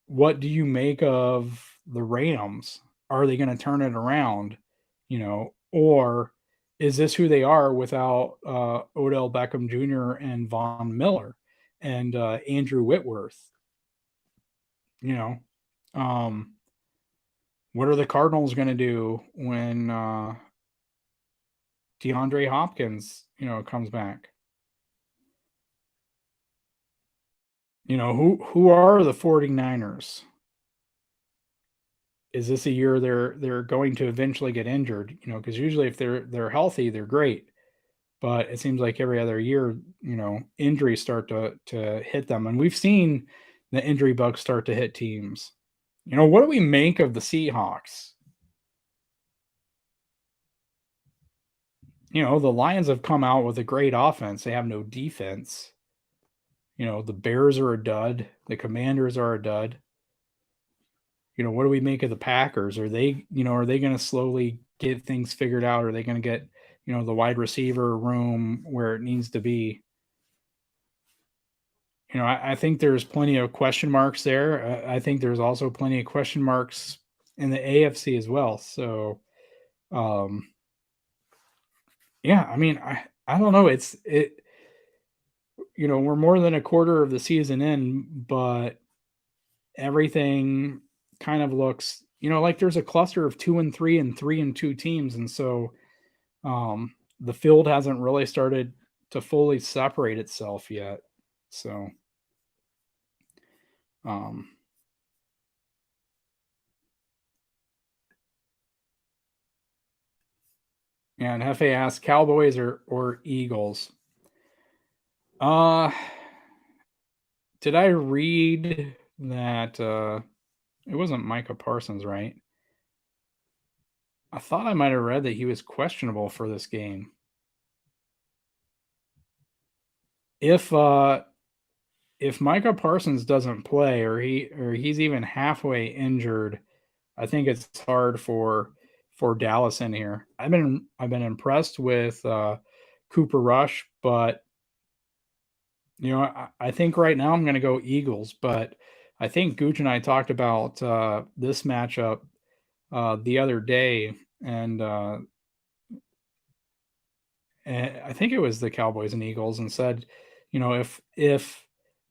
What do you make of the Rams? Are they going to turn it around? Or is this who they are without Odell Beckham Jr. and Von Miller and Andrew Whitworth? You know, um, what are the Cardinals going to do when DeAndre Hopkins, comes back? Who are the 49ers? Is this a year they're going to eventually get injured? Because usually if they're healthy, they're great. But it seems like every other year, injuries start to hit them. And we've seen the injury bug start to hit teams. What do we make of the Seahawks? The Lions have come out with a great offense. They have no defense. The Bears are a dud. The Commanders are a dud. What do we make of the Packers? Are they going to slowly get things figured out? Are they going to get, the wide receiver room where it needs to be? I think there's plenty of question marks there. I think there's also plenty of question marks in the AFC as well. So, yeah, I mean, I don't know. We're more than a quarter of the season in, but everything kind of looks, like there's a cluster of 2-3 and 3-2 teams. And so, the field hasn't really started to fully separate itself yet. So, um, and Hefe asked Cowboys or Eagles. Did I read that it wasn't Micah Parsons, right? I thought I might have read that he was questionable for this game. If Micah Parsons doesn't play, or he's even halfway injured, I think it's hard for Dallas in here. I've been impressed with Cooper Rush, but I think right now I'm going to go Eagles. But I think Gooch and I talked about this matchup the other day, and I think it was the Cowboys and Eagles, and said, if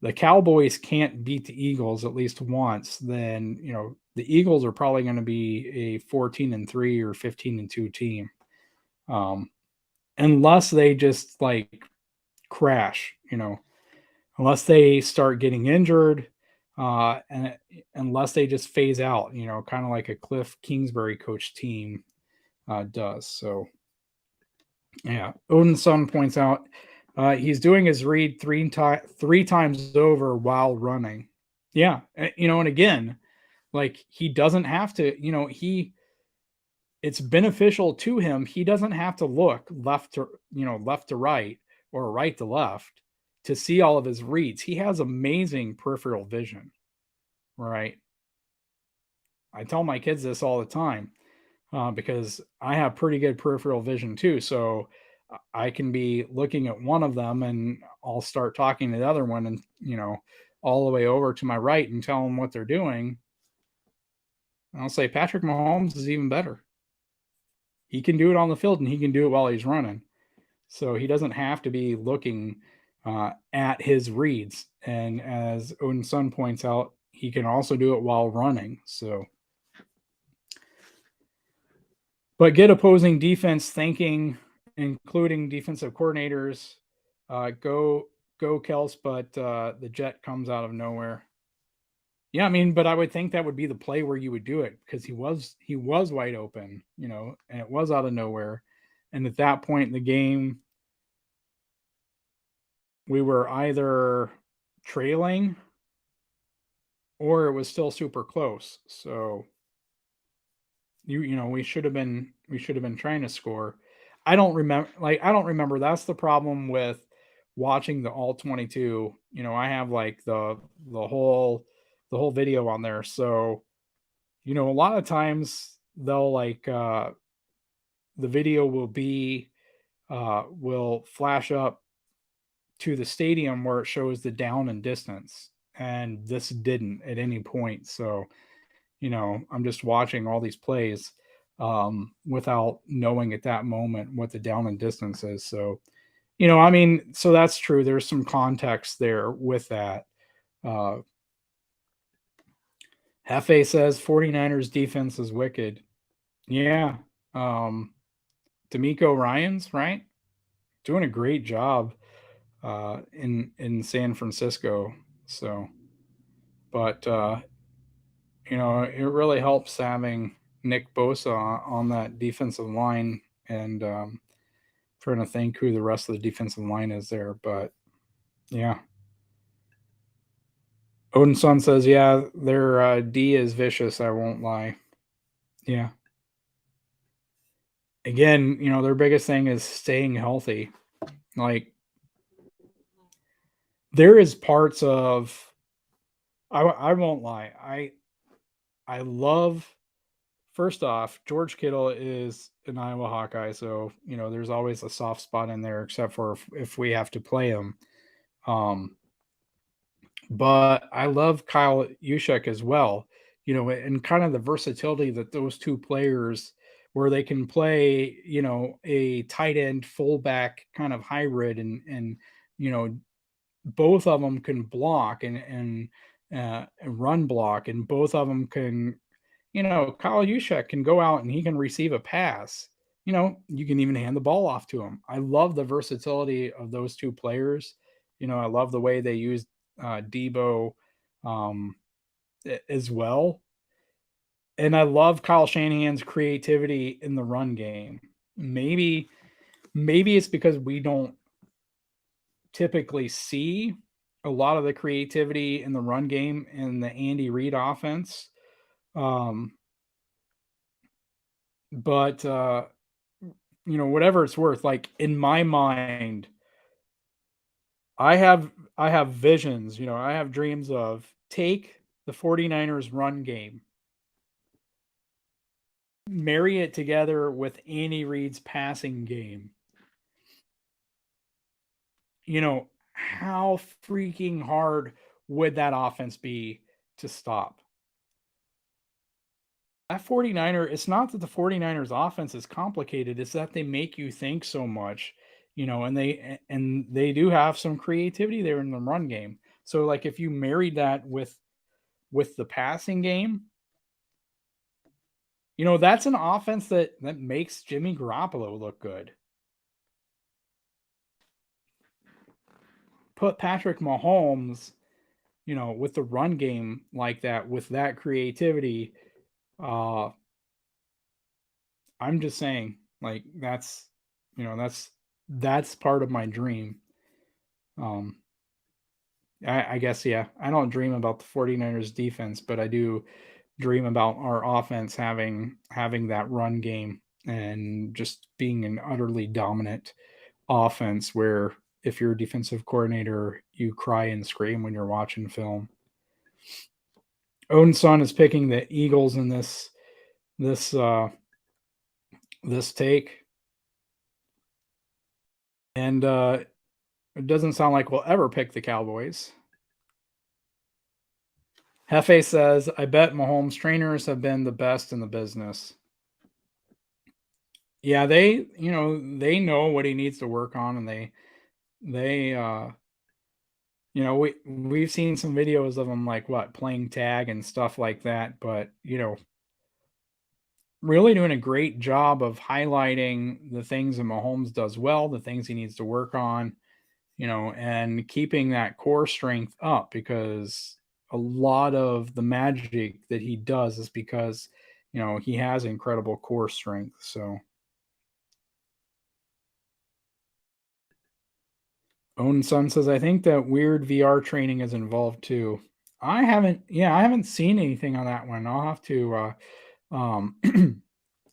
the Cowboys can't beat the Eagles at least once, then the Eagles are probably going to be a 14-3 or 15-2 team, um, unless they just like crash, unless they start getting injured, and unless they just phase out, kind of like a Cliff Kingsbury coach team does. So yeah, Odin's son points out he's doing his read three times over while running. Yeah, and again, like he doesn't have to. It's beneficial to him. He doesn't have to look left to right or right to left to see all of his reads. He has amazing peripheral vision, right? I tell my kids this all the time because I have pretty good peripheral vision too. So I can be looking at one of them and I'll start talking to the other one, and all the way over to my right, and tell them what they're doing. And I'll say Patrick Mahomes is even better. He can do it on the field and he can do it while he's running. So he doesn't have to be looking at his reads. And as Odin Sun points out, he can also do it while running. So, but get opposing defense thinking, including defensive coordinators. Go Kels, but the jet comes out of nowhere. Yeah, I mean, but I would think that would be the play where you would do it, because he was wide open, and it was out of nowhere. And at that point in the game, we were either trailing or it was still super close. So we should have been trying to score. I don't remember. That's the problem with watching the all 22. I have like the whole the whole video on there. So, a lot of times they'll like the video will flash up to the stadium where it shows the down and distance, and this didn't at any point. So I'm just watching all these plays without knowing at that moment what the down and distance is. So I mean, so that's true. There's some context there with that. uh Hefe says 49ers defense is wicked. Yeah. um D'Amico Ryans, right, doing a great job in San Francisco. So, but it really helps having Nick Bosa on that defensive line, and trying to think who the rest of the defensive line is there. But yeah, Odinson says, yeah, their D is vicious. I won't lie. Yeah. Again, their biggest thing is staying healthy. Like, there is parts of I won't lie. I love, first off, George Kittle is an Iowa Hawkeye, so there's always a soft spot in there, except for if we have to play him. Um, but I love Kyle Juszczyk as well, and kind of the versatility that those two players, where they can play, a tight end fullback kind of hybrid, and both of them can block and run block, and both of them can, Kyle Juszczyk can go out and he can receive a pass. You can even hand the ball off to him. I love the versatility of those two players. I love the way they use Debo um, as well. And I love Kyle Shanahan's creativity in the run game. Maybe it's because we don't typically see a lot of the creativity in the run game in the Andy Reid offense. Um, But whatever it's worth, like in my mind, I have I have visions, I have dreams of take the 49ers run game, marry it together with Andy Reid's passing game. How freaking hard would that offense be to stop? That 49er, it's not that the 49ers offense is complicated, it's that they make you think so much, and they do have some creativity there in the run game. So like if you married that with the passing game, that's an offense that makes Jimmy Garoppolo look good. Put Patrick Mahomes, with the run game like that, with that creativity, uh I'm just saying, like that's part of my dream. Um I guess yeah, I don't dream about the 49ers defense, but I do dream about our offense having that run game and just being an utterly dominant offense where if you're a defensive coordinator, you cry and scream when you're watching film. Odin Son is picking the Eagles in this this take. And it doesn't sound like we'll ever pick the Cowboys. Hefe says, I bet Mahomes trainers have been the best in the business. Yeah, they know what he needs to work on, and they we've seen some videos of him like playing tag and stuff like that, but really doing a great job of highlighting the things that Mahomes does well, the things he needs to work on, and keeping that core strength up, because a lot of the magic that he does is because, he has incredible core strength. So Own Son says, I think that weird VR training is involved too. I haven't seen anything on that one. I'll have to, um,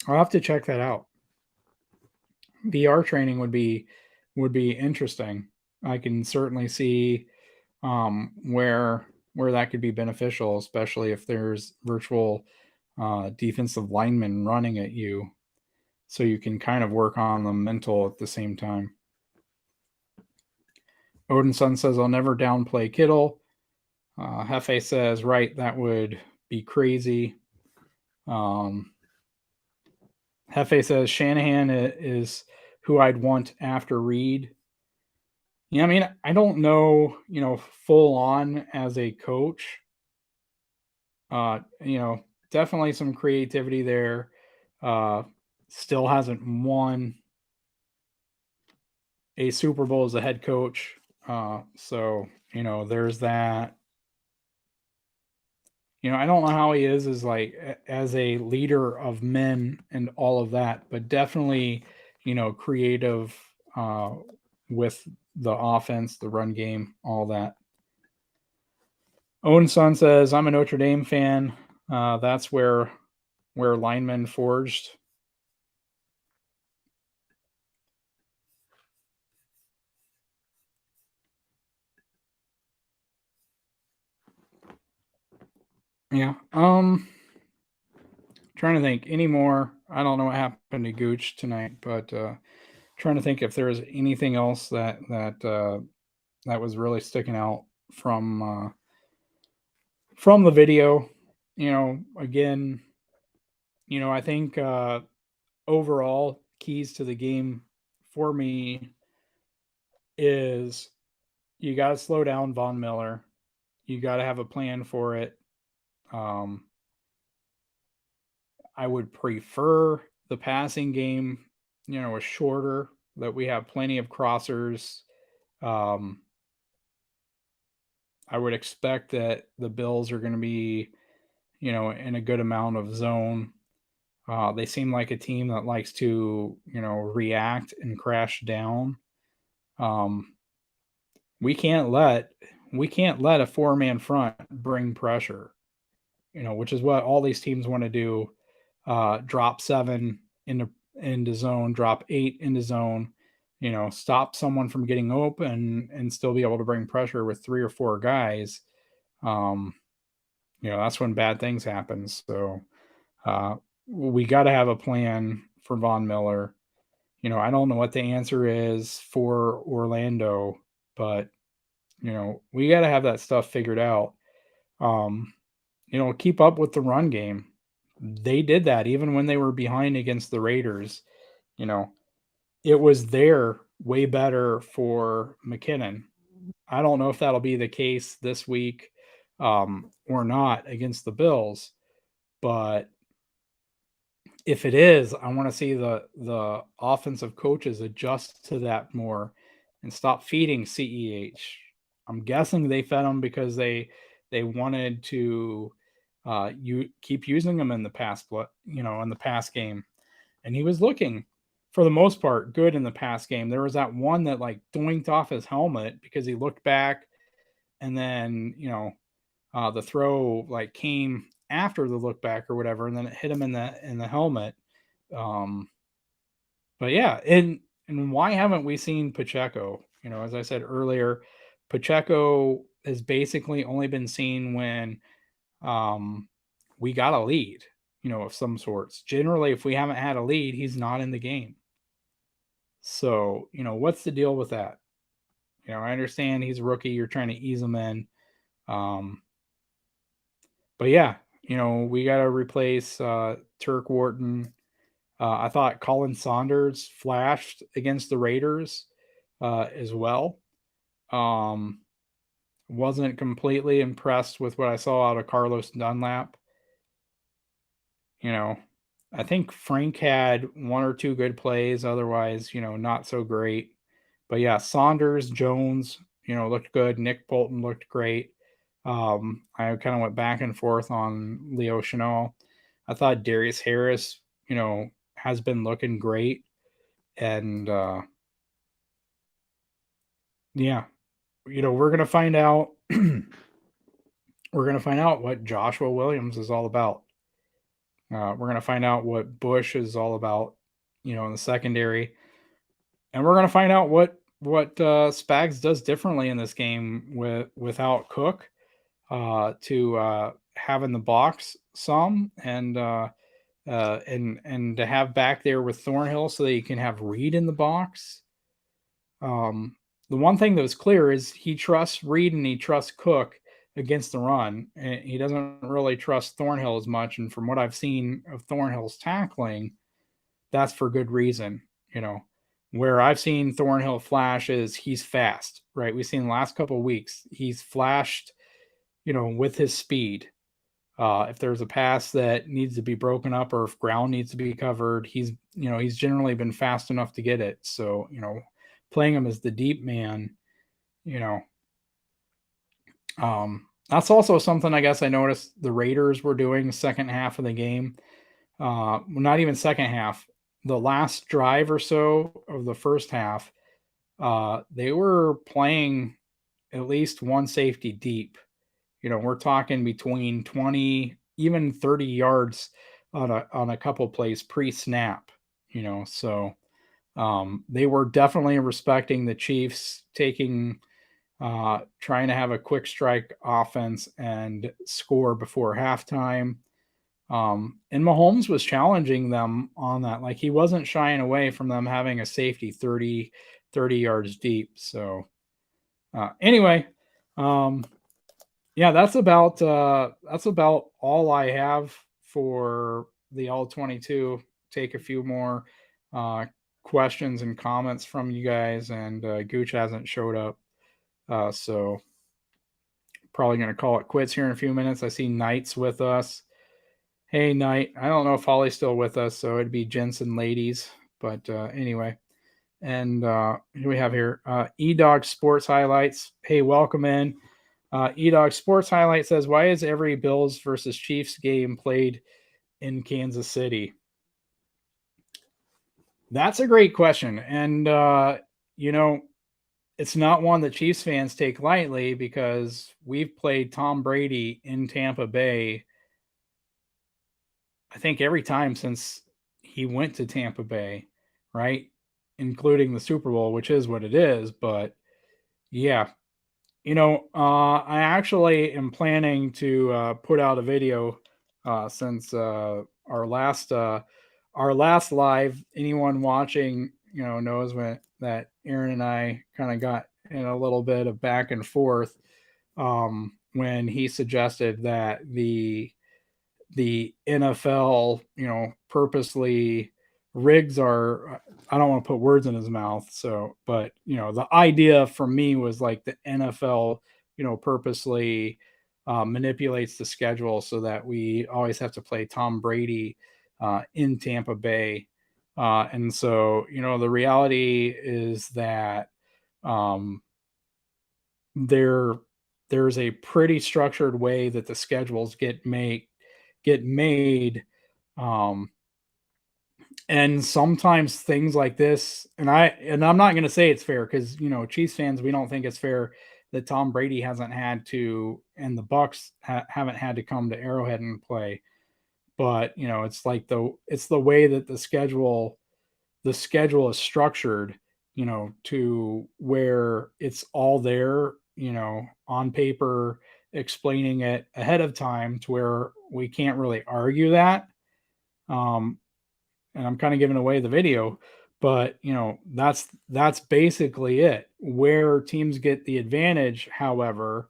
I'll have to check that out. VR training would be interesting. I can certainly see where that could be beneficial, especially if there's virtual defensive linemen running at you, so you can kind of work on the mental at the same time. Odin Sun says, I'll never downplay Kittle. Hefe says, right, that would be crazy. Hefe says, Shanahan is who I'd want after Reed. Yeah, I mean, I don't know, full on as a coach. Definitely some creativity there. Uh, Still hasn't won a Super Bowl as a head coach. So, there's that. I don't know how he is as like as a leader of men and all of that, but definitely, creative with the offense, the run game, all that. Owen Son says, I'm a Notre Dame fan. That's where linemen forged. Yeah. Trying to think any more. I don't know what happened to Gooch tonight, but trying to think if there was anything else that was really sticking out from the video. Again, I think overall keys to the game for me is you got to slow down Von Miller. You got to have a plan for it. Um, I would prefer the passing game, is shorter, that we have plenty of crossers. Um, I would expect that the Bills are going to be, in a good amount of zone. They seem like a team that likes to, react and crash down. Um, we can't let a 4-man front bring pressure, which is what all these teams want to do. Drop 7, into zone, drop 8 into zone, stop someone from getting open and still be able to bring pressure with 3 or 4 guys, that's when bad things happen. So we got to have a plan for Von Miller. I don't know what the answer is for Orlando, but we got to have that stuff figured out. Keep up with the run game. They did that even when they were behind against the Raiders. It was there way better for McKinnon. I don't know if that'll be the case this week or not against the Bills, but if it is, I want to see the offensive coaches adjust to that more and stop feeding CEH. I'm guessing they fed him because they wanted to keep using him in the in the pass game, and he was looking for the most part good in the pass game. There was that one that like doinked off his helmet because he looked back, and then the throw like came after the look back or whatever, and then it hit him in the helmet. But yeah, and why haven't we seen Pacheco? As I said earlier, Pacheco has basically only been seen when we got a lead, of some sorts. Generally, if we haven't had a lead, he's not in the game. So, what's the deal with that? I understand he's a rookie. You're trying to ease him in. But yeah, we got to replace Turk Wharton. I thought Colin Saunders flashed against the Raiders as well. Wasn't completely impressed with what I saw out of Carlos Dunlap. I think Frank had 1 or 2 good plays. Otherwise, not so great. But yeah, Saunders, Jones, looked good. Nick Bolton looked great. I kind of went back and forth on Leo Chenal. I thought Darius Harris, has been looking great. And yeah, we're going to find out. We're going to find out what Joshua Williams is all about. We're going to find out what Bush is all about, in the secondary. And we're going to find out what Spags does differently in this game without Cook to have in the box some and to have back there with Thornhill so that you can have Reed in the box. The one thing that was clear is he trusts Reed and he trusts Cook against the run. And he doesn't really trust Thornhill as much. And from what I've seen of Thornhill's tackling, that's for good reason. Where I've seen Thornhill flash is he's fast, right? We've seen the last couple of weeks, he's flashed, with his speed. If there's a pass that needs to be broken up or if ground needs to be covered, he's generally been fast enough to get it. So, playing him as the deep man, that's also something I guess I noticed the Raiders were doing the second half of the game. Not even second half, the last drive or so of the first half, they were playing at least one safety deep. We're talking between 20, even 30 yards on a couple plays pre-snap, so they were definitely respecting the Chiefs taking trying to have a quick strike offense and score before halftime. And Mahomes was challenging them on that. Like he wasn't shying away from them having a safety 30 yards deep. So anyway, yeah, that's about all I have for the all 22. Take a few more questions and comments from you guys, and Gooch hasn't showed up. So probably going to call it quits here in a few minutes. I see Knight's with us. Hey, Knight. I don't know if Holly's still with us, so it'd be gents and ladies. But anyway, and who do we have here? E-Dog Sports Highlights. Hey, welcome in. E-Dog Sports Highlight says, why is every Bills versus Chiefs game played in Kansas City? That's a great question. And, it's not one that Chiefs fans take lightly because we've played Tom Brady in Tampa Bay, I think every time since he went to Tampa Bay, right? Including the Super Bowl, which is what it is. But yeah, I actually am planning to put out a video since our last live. Anyone watching, knows that Aaron and I kind of got in a little bit of back and forth when he suggested that the NFL, purposely rigs our. I don't want to put words in his mouth. So, but the idea for me was like the NFL, purposely manipulates the schedule so that we always have to play Tom Brady in Tampa Bay. And so, the reality is that um, there there's a pretty structured way that the schedules get made. Um, and sometimes things like this, and I'm not going to say it's fair because Chiefs fans, we don't think it's fair that Tom Brady hasn't had to, and the Bucks haven't had to come to Arrowhead and play. But it's like the way that the schedule is structured, to where it's all there, on paper, explaining it ahead of time to where we can't really argue that. Um, and I'm kind of giving away the video, but that's basically it. Where teams get the advantage, however,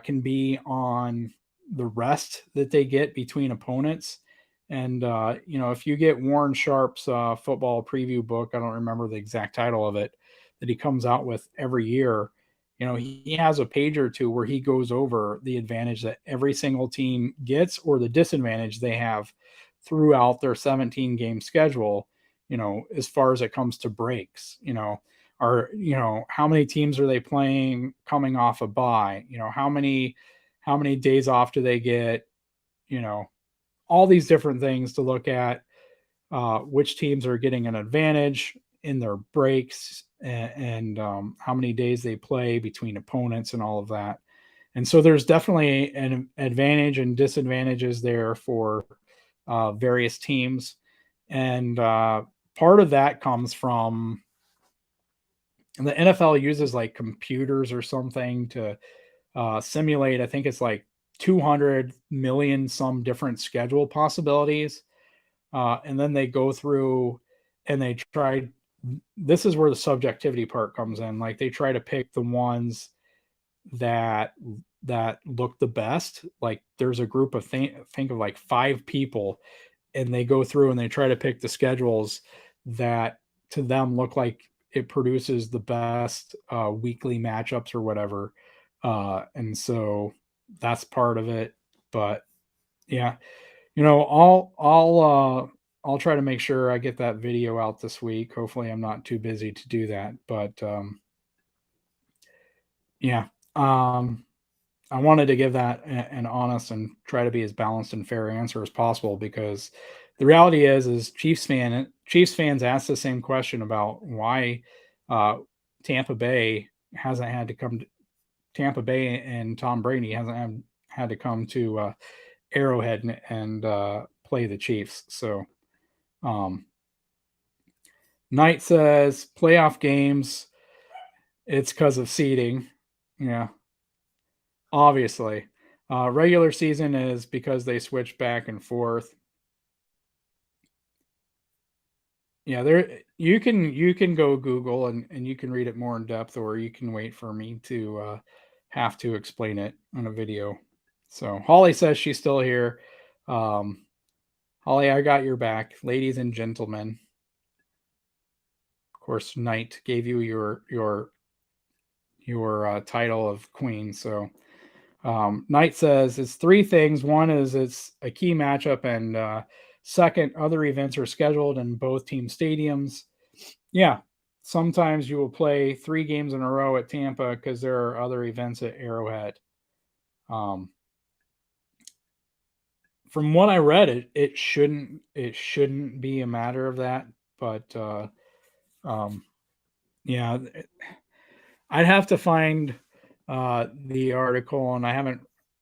can be on the rest that they get between opponents. And if you get Warren Sharp's football preview book, I don't remember the exact title of it, that he comes out with every year. He has a page or two where he goes over the advantage that every single team gets or the disadvantage they have throughout their 17 game schedule, as far as it comes to breaks. How many teams are they playing coming off a bye? How many days off do they get? You know, all these different things to look at, which teams are getting an advantage in their breaks, and how many days they play between opponents and all of that. And so there's definitely an advantage and disadvantages there for various teams. And part of that comes from, and the NFL uses like computers or something to simulate. I think it's like 200 million some different schedule possibilities, and then they go through and they try. This is where the subjectivity part comes in. Like they try to pick the ones that look the best. Like there's a group of think of like 5 people, and they go through and they try to pick the schedules that to them look like it produces the best weekly matchups or whatever. And so that's part of it. But yeah, I'll try to make sure I get that video out this week. Hopefully I'm not too busy to do that. But yeah, um, I wanted to give that an honest and try to be as balanced and fair answer as possible, because the reality is Chiefs fans ask the same question about why uh, Tampa Bay hasn't had to come to Tampa Bay, and Tom Brady hasn't had to come to Arrowhead and play the Chiefs. So um, Knight says playoff games, it's because of seeding. Yeah, obviously. Regular season is because they switch back and forth. Yeah, there you can go Google and you can read it more in depth, or you can wait for me to have to explain it on a video. So Holly says she's still here. Um, Holly, I got your back, ladies and gentlemen. Of course, Knight gave you your title of queen. So Knight says it's 3 things. One is it's a key matchup, and second, other events are scheduled in both team stadiums. Yeah, sometimes you will play 3 games in a row at Tampa because there are other events at Arrowhead. Um, from what I read, it shouldn't be a matter of that, but um, yeah, I'd have to find the article, and I haven't.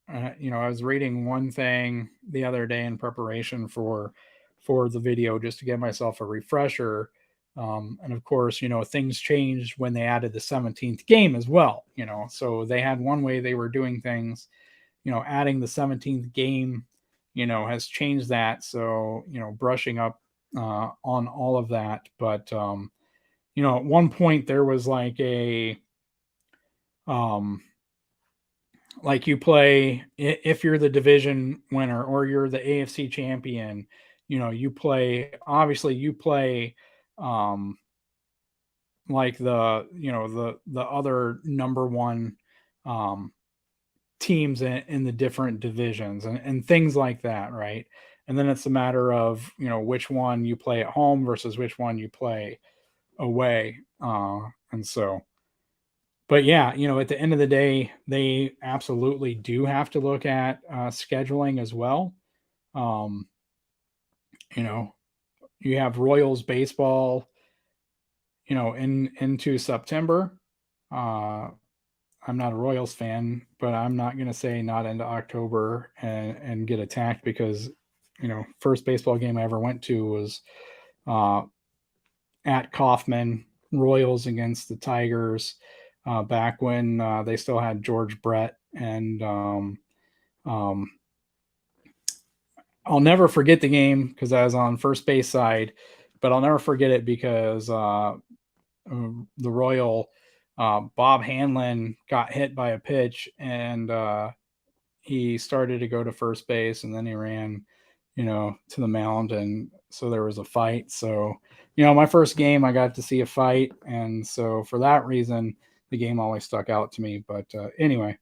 I was reading one thing the other day in preparation for for the video just to give myself a refresher. And of course, things changed when they added the 17th game as well. So they had one way they were doing things. Adding the 17th game, has changed that. So brushing up on all of that. But at one point there was like you play, if you're the division winner or you're the AFC champion, you play, obviously you play like the other number one teams in the different divisions and things like that, right? And then it's a matter of which one you play at home versus which one you play away. And so, but yeah, at the end of the day, they absolutely do have to look at scheduling as well. Um, you know, you have Royals baseball, into September. Uh, I'm not a Royals fan, but I'm not going to say not into October and get attacked because, first baseball game I ever went to was uh, at Kauffman, Royals against the Tigers, back when they still had George Brett. And um, I'll never forget the game because I was on first base side, but I'll never forget it because the Royal Bob Hanlon got hit by a pitch and he started to go to first base and then he ran, to the mound. And so there was a fight. So, my first game, I got to see a fight. And so for that reason, the game always stuck out to me. But anyway,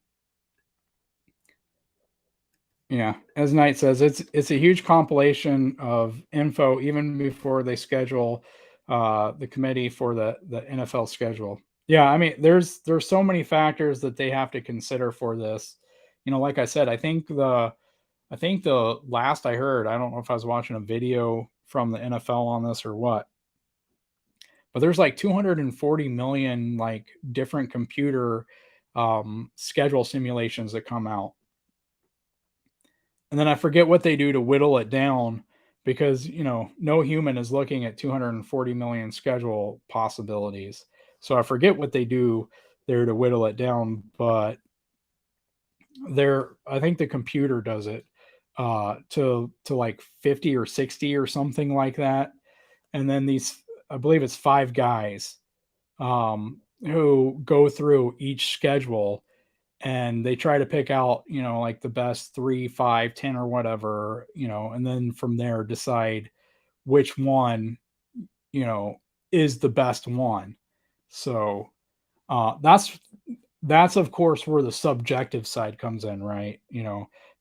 yeah, as Knight says, it's a huge compilation of info even before they schedule the committee for the NFL schedule. Yeah, I mean, there's so many factors that they have to consider for this. Like I said, I think the last I heard, I don't know if I was watching a video from the NFL on this or what, but there's like 240 million like different computer schedule simulations that come out. And then I forget what they do to whittle it down because, no human is looking at 240 million schedule possibilities. So I forget what they do there to whittle it down, but I think the computer does it to like 50 or 60 or something like that. And then I believe it's 5 guys who go through each schedule and they try to pick out, like the best 3, 5, 10 or whatever, and then from there decide which one, you know, is the best one. So that's of course where the subjective side comes in, right?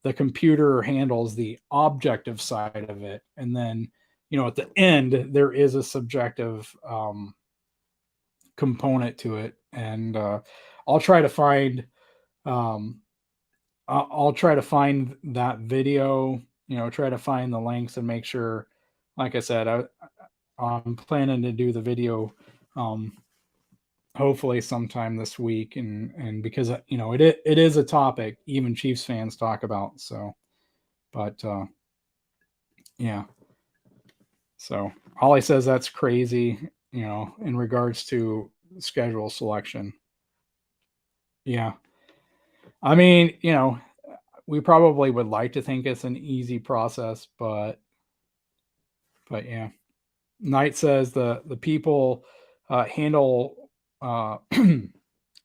The computer handles the objective side of it, and then at the end there is a subjective component to it. And I'll try to find um, I'll try to find that video, try to find the links and make sure, like I said, I'm planning to do the video um, hopefully sometime this week. And because, it is a topic even Chiefs fans talk about. So, but yeah. So Ollie says that's crazy, in regards to schedule selection. Yeah. I mean, we probably would like to think it's an easy process, but yeah. Knight says the people handle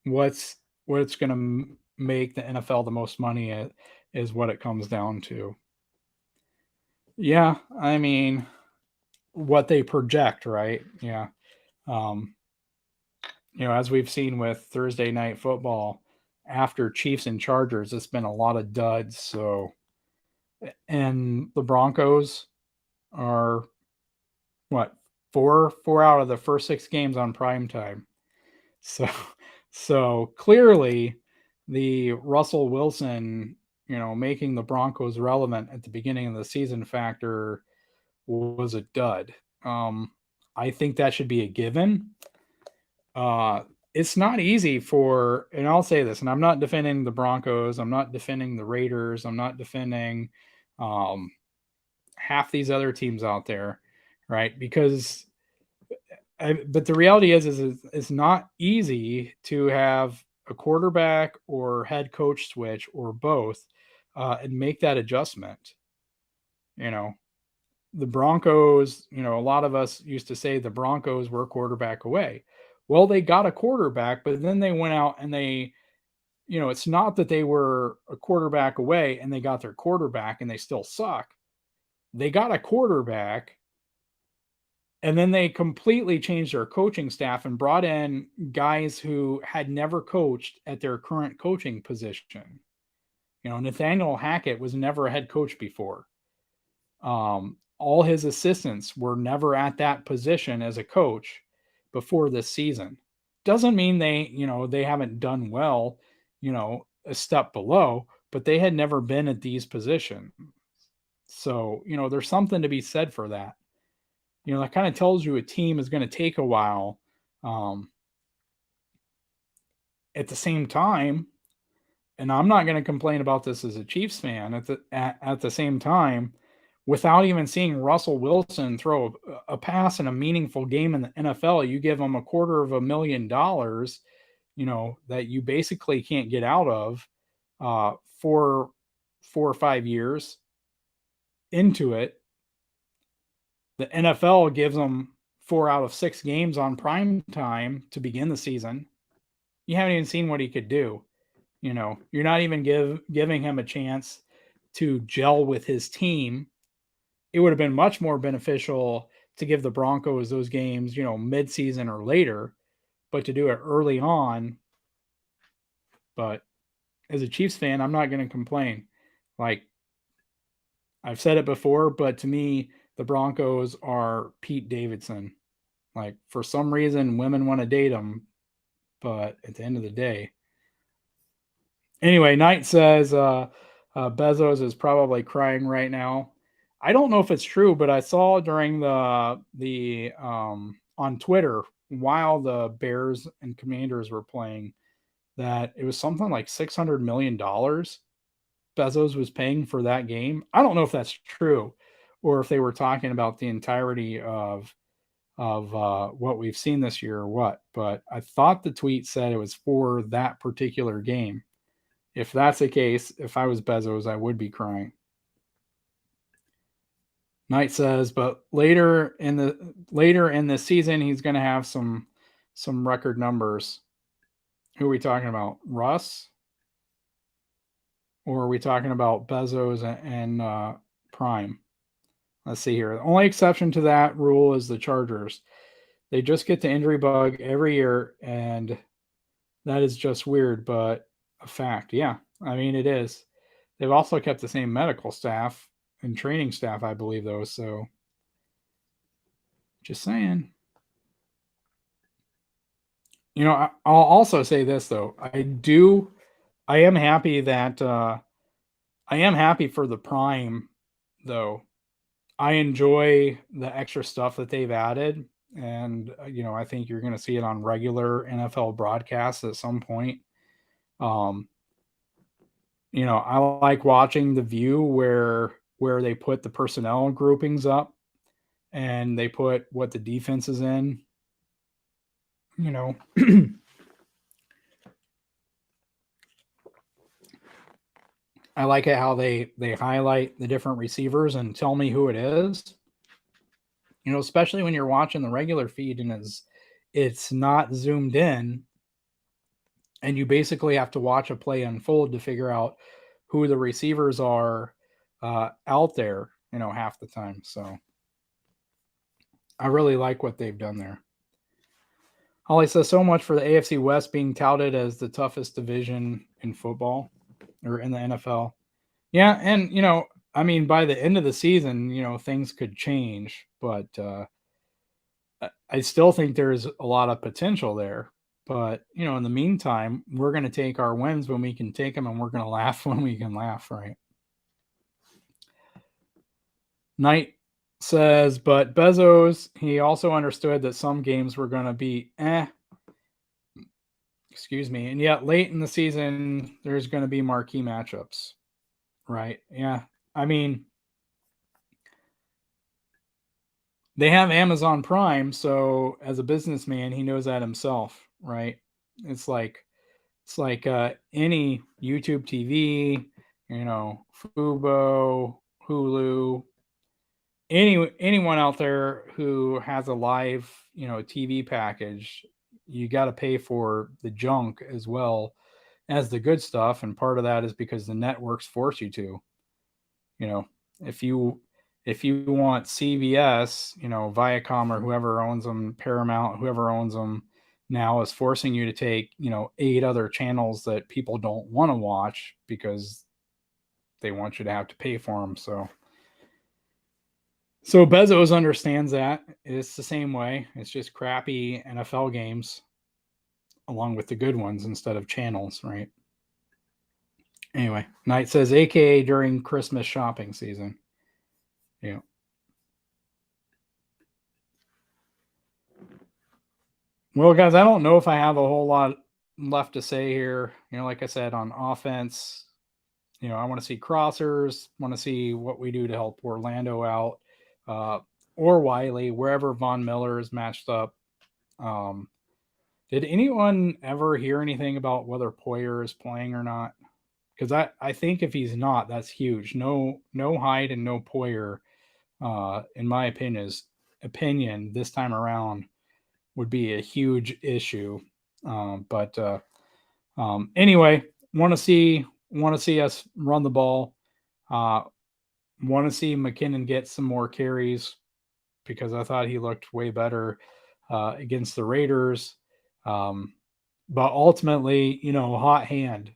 what's going to make the NFL the most money is what it comes down to. Yeah, I mean, what they project, right? Yeah. Um, as we've seen with Thursday night football, after Chiefs and Chargers, it's been a lot of duds. So, and the Broncos are what, four out of the first 6 games on prime time. So so clearly the Russell Wilson, making the Broncos relevant at the beginning of the season factor was a dud. I think that should be a given. It's not easy and I'll say this, and I'm not defending the Broncos, I'm not defending the Raiders, I'm not defending half these other teams out there, right? Because but the reality is it's not easy to have a quarterback or head coach switch or both, and make that adjustment. You know, the Broncos, a lot of us used to say the Broncos were quarterback away. Well, they got a quarterback, but then they went out and it's not that they were a quarterback away and they got their quarterback and they still suck. They got a quarterback and then they completely changed their coaching staff and brought in guys who had never coached at their current coaching position. Nathaniel Hackett was never a head coach before. All his assistants were never at that position as a coach before this season. Doesn't mean they haven't done well, a step below, but they had never been at these positions. So, there's something to be said for that. That kind of tells you a team is going to take a while. At the same time, and I'm not going to complain about this as a Chiefs fan, at the same time, without even seeing Russell Wilson throw a pass in a meaningful game in the NFL, you give him $250,000, that you basically can't get out of for 4 or 5 years into it. The NFL gives them 4 out of 6 games on prime time to begin the season. You haven't even seen what he could do. You're not even giving him a chance to gel with his team. It would have been much more beneficial to give the Broncos those games, mid-season or later, but to do it early on. But as a Chiefs fan, I'm not going to complain. Like, I've said it before, but to me, the Broncos are Pete Davidson. Like, for some reason, women want to date him, but at the end of the day. Anyway, Knight says Bezos is probably crying right now. I don't know if it's true, but I saw during the on Twitter while the Bears and Commanders were playing that it was something like $600 million Bezos was paying for that game. I don't know if that's true or if they were talking about the entirety of what we've seen this year or what, but I thought the tweet said it was for that particular game. If that's the case, if I was Bezos, I would be crying. Knight says, but later in the season, he's going to have some record numbers. Who are we talking about? Russ? Or are we talking about Bezos and Prime? Let's see here. The only exception to that rule is the Chargers. They just get the injury bug every year, and that is just weird, but a fact. Yeah, I mean, it is. They've also kept the same medical staff and training staff, I believe, though. So just saying. I'll also say this, though. I am happy that I am happy for the Prime, though. I enjoy the extra stuff that they've added. And, I think you're going to see it on regular NFL broadcasts at some point. I like watching the view where they put the personnel groupings up and they put what the defense is in. I like it how they highlight the different receivers and tell me who it is. Especially when you're watching the regular feed and it's not zoomed in, and you basically have to watch a play unfold to figure out who the receivers are out there, half the time. So I really like what they've done there. Holly says, so much for the AFC West being touted as the toughest division in football or in the NFL. Yeah, and, I mean, by the end of the season, things could change, but I still think there's a lot of potential there. But, in the meantime, we're going to take our wins when we can take them, and we're going to laugh when we can laugh, right? Knight says, but Bezos, he also understood that some games were going to be excuse me, and yet late in the season, there's going to be marquee matchups, right? Yeah, I mean, they have Amazon Prime, so as a businessman, he knows that himself, right? It's like any YouTube TV, Fubo, Hulu, anyone out there who has a live, TV package, you got to pay for the junk as well as the good stuff, and part of that is because the networks force you to. You know, if you want CBS, Viacom or whoever owns them, Paramount, whoever owns them now is forcing you to take, 8 other channels that people don't want to watch because they want you to have to pay for them. So Bezos understands that. It's the same way. It's just crappy NFL games along with the good ones instead of channels, right? Anyway, Knight says AKA during Christmas shopping season. Yeah. Well, guys, I don't know if I have a whole lot left to say here. Like I said, on offense, I want to see crossers, want to see what we do to help Orlando out, or Wiley, wherever Von Miller is matched up. Did anyone ever hear anything about whether Poyer is playing or not? Because I think if he's not, that's huge. No Hyde and no Poyer, in my opinion, this time around would be a huge issue. But anyway, want to see us run the ball. Want to see McKinnon get some more carries because I thought he looked way better against the Raiders. But ultimately, hot hand.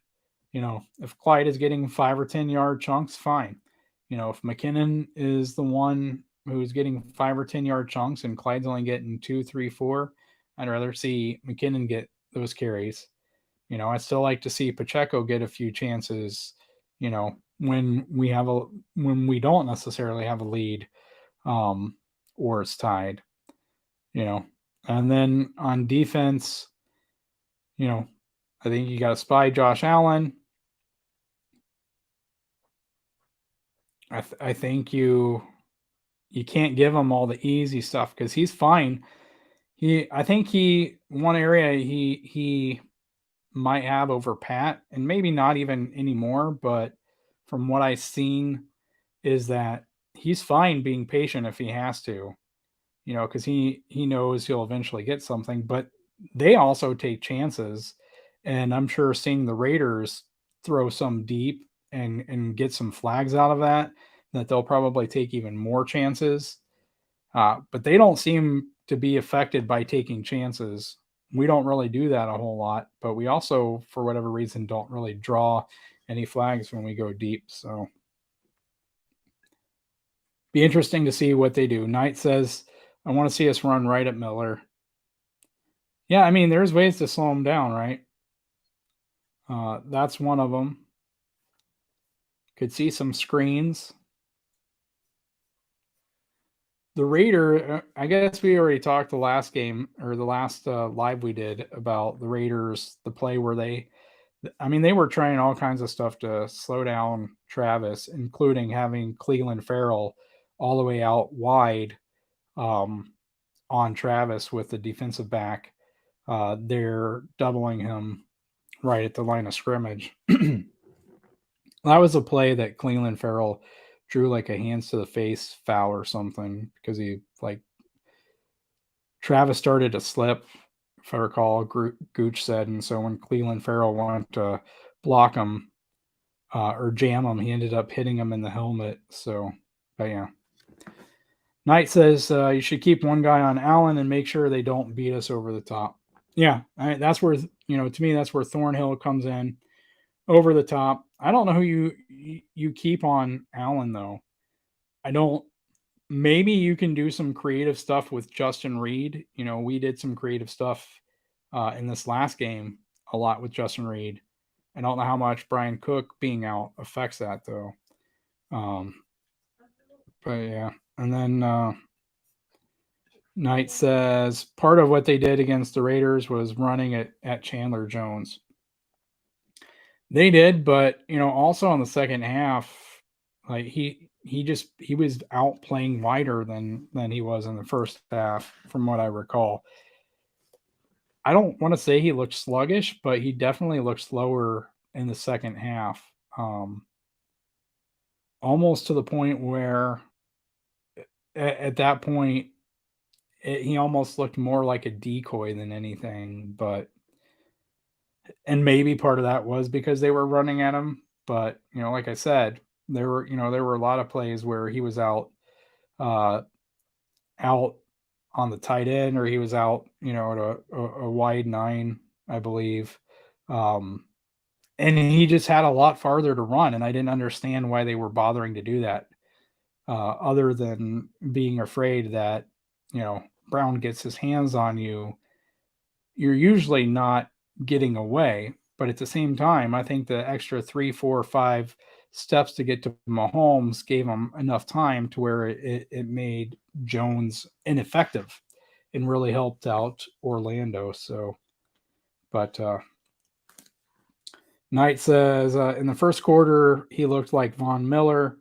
If Clyde is getting 5 or 10 yard chunks, fine. If McKinnon is the one who's getting 5 or 10 yard chunks and Clyde's only getting 2, 3, 4, I'd rather see McKinnon get those carries. I still like to see Pacheco get a few chances, when we don't necessarily have a lead, or it's tied, And then on defense, I think you got to spy Josh Allen. I think you can't give him all the easy stuff because he's fine. I think one area he might have over Pat, and maybe not even anymore, but from what I've seen is that he's fine being patient if he has to, because he knows he'll eventually get something. But they also take chances, and I'm sure seeing the Raiders throw some deep and get some flags out of that they'll probably take even more chances. But they don't seem to be affected by taking chances. We don't really do that a whole lot, but we also, for whatever reason, don't really draw any flags when we go deep. So be interesting to see what they do. Knight says, I want to see us run right at Miller. Yeah, I mean, there's ways to slow him down, right? That's one of them. Could see some screens. The Raider, I guess we already talked the last game or the last live we did about the Raiders, the play where they were trying all kinds of stuff to slow down Travis, including having Cleveland Farrell all the way out wide on Travis with the defensive back. They're doubling him right at the line of scrimmage. That was a play that Cleveland Farrell drew like a hands to the face foul or something because he Travis started to slip, if I recall, Gooch said, and so when Cleveland Farrell wanted to block him or jam him, he ended up hitting him in the helmet. So, but yeah. Knight says you should keep one guy on Allen and make sure they don't beat us over the top. Yeah, that's where, to me, that's where Thornhill comes in over the top. I don't know who you keep on Allen, though. I don't. Maybe you can do some creative stuff with Justin Reed. We did some creative stuff in this last game a lot with Justin Reed. I don't know how much Brian Cook being out affects that, though. But yeah. And then Knight says part of what they did against the Raiders was running it at Chandler Jones. They did, but also in the second half, like he was out playing wider than he was in the first half, from what I recall. I don't want to say he looked sluggish, but he definitely looked slower in the second half. Almost to the point where at that point he almost looked more like a decoy than anything. But and maybe part of that was because they were running at him. But like I said, there were a lot of plays where he was uh, out on the tight end, or he was out, at a wide nine, I believe. Um, and he just had a lot farther to run, and I didn't understand why they were bothering to do that, other than being afraid that, Brown gets his hands on you. You're usually not getting away, but at the same time, I think the extra 3, 4, 5 steps to get to Mahomes gave him enough time to where it made Jones ineffective and really helped out Orlando. So, but Knight says in the first quarter he looked like Von Miller,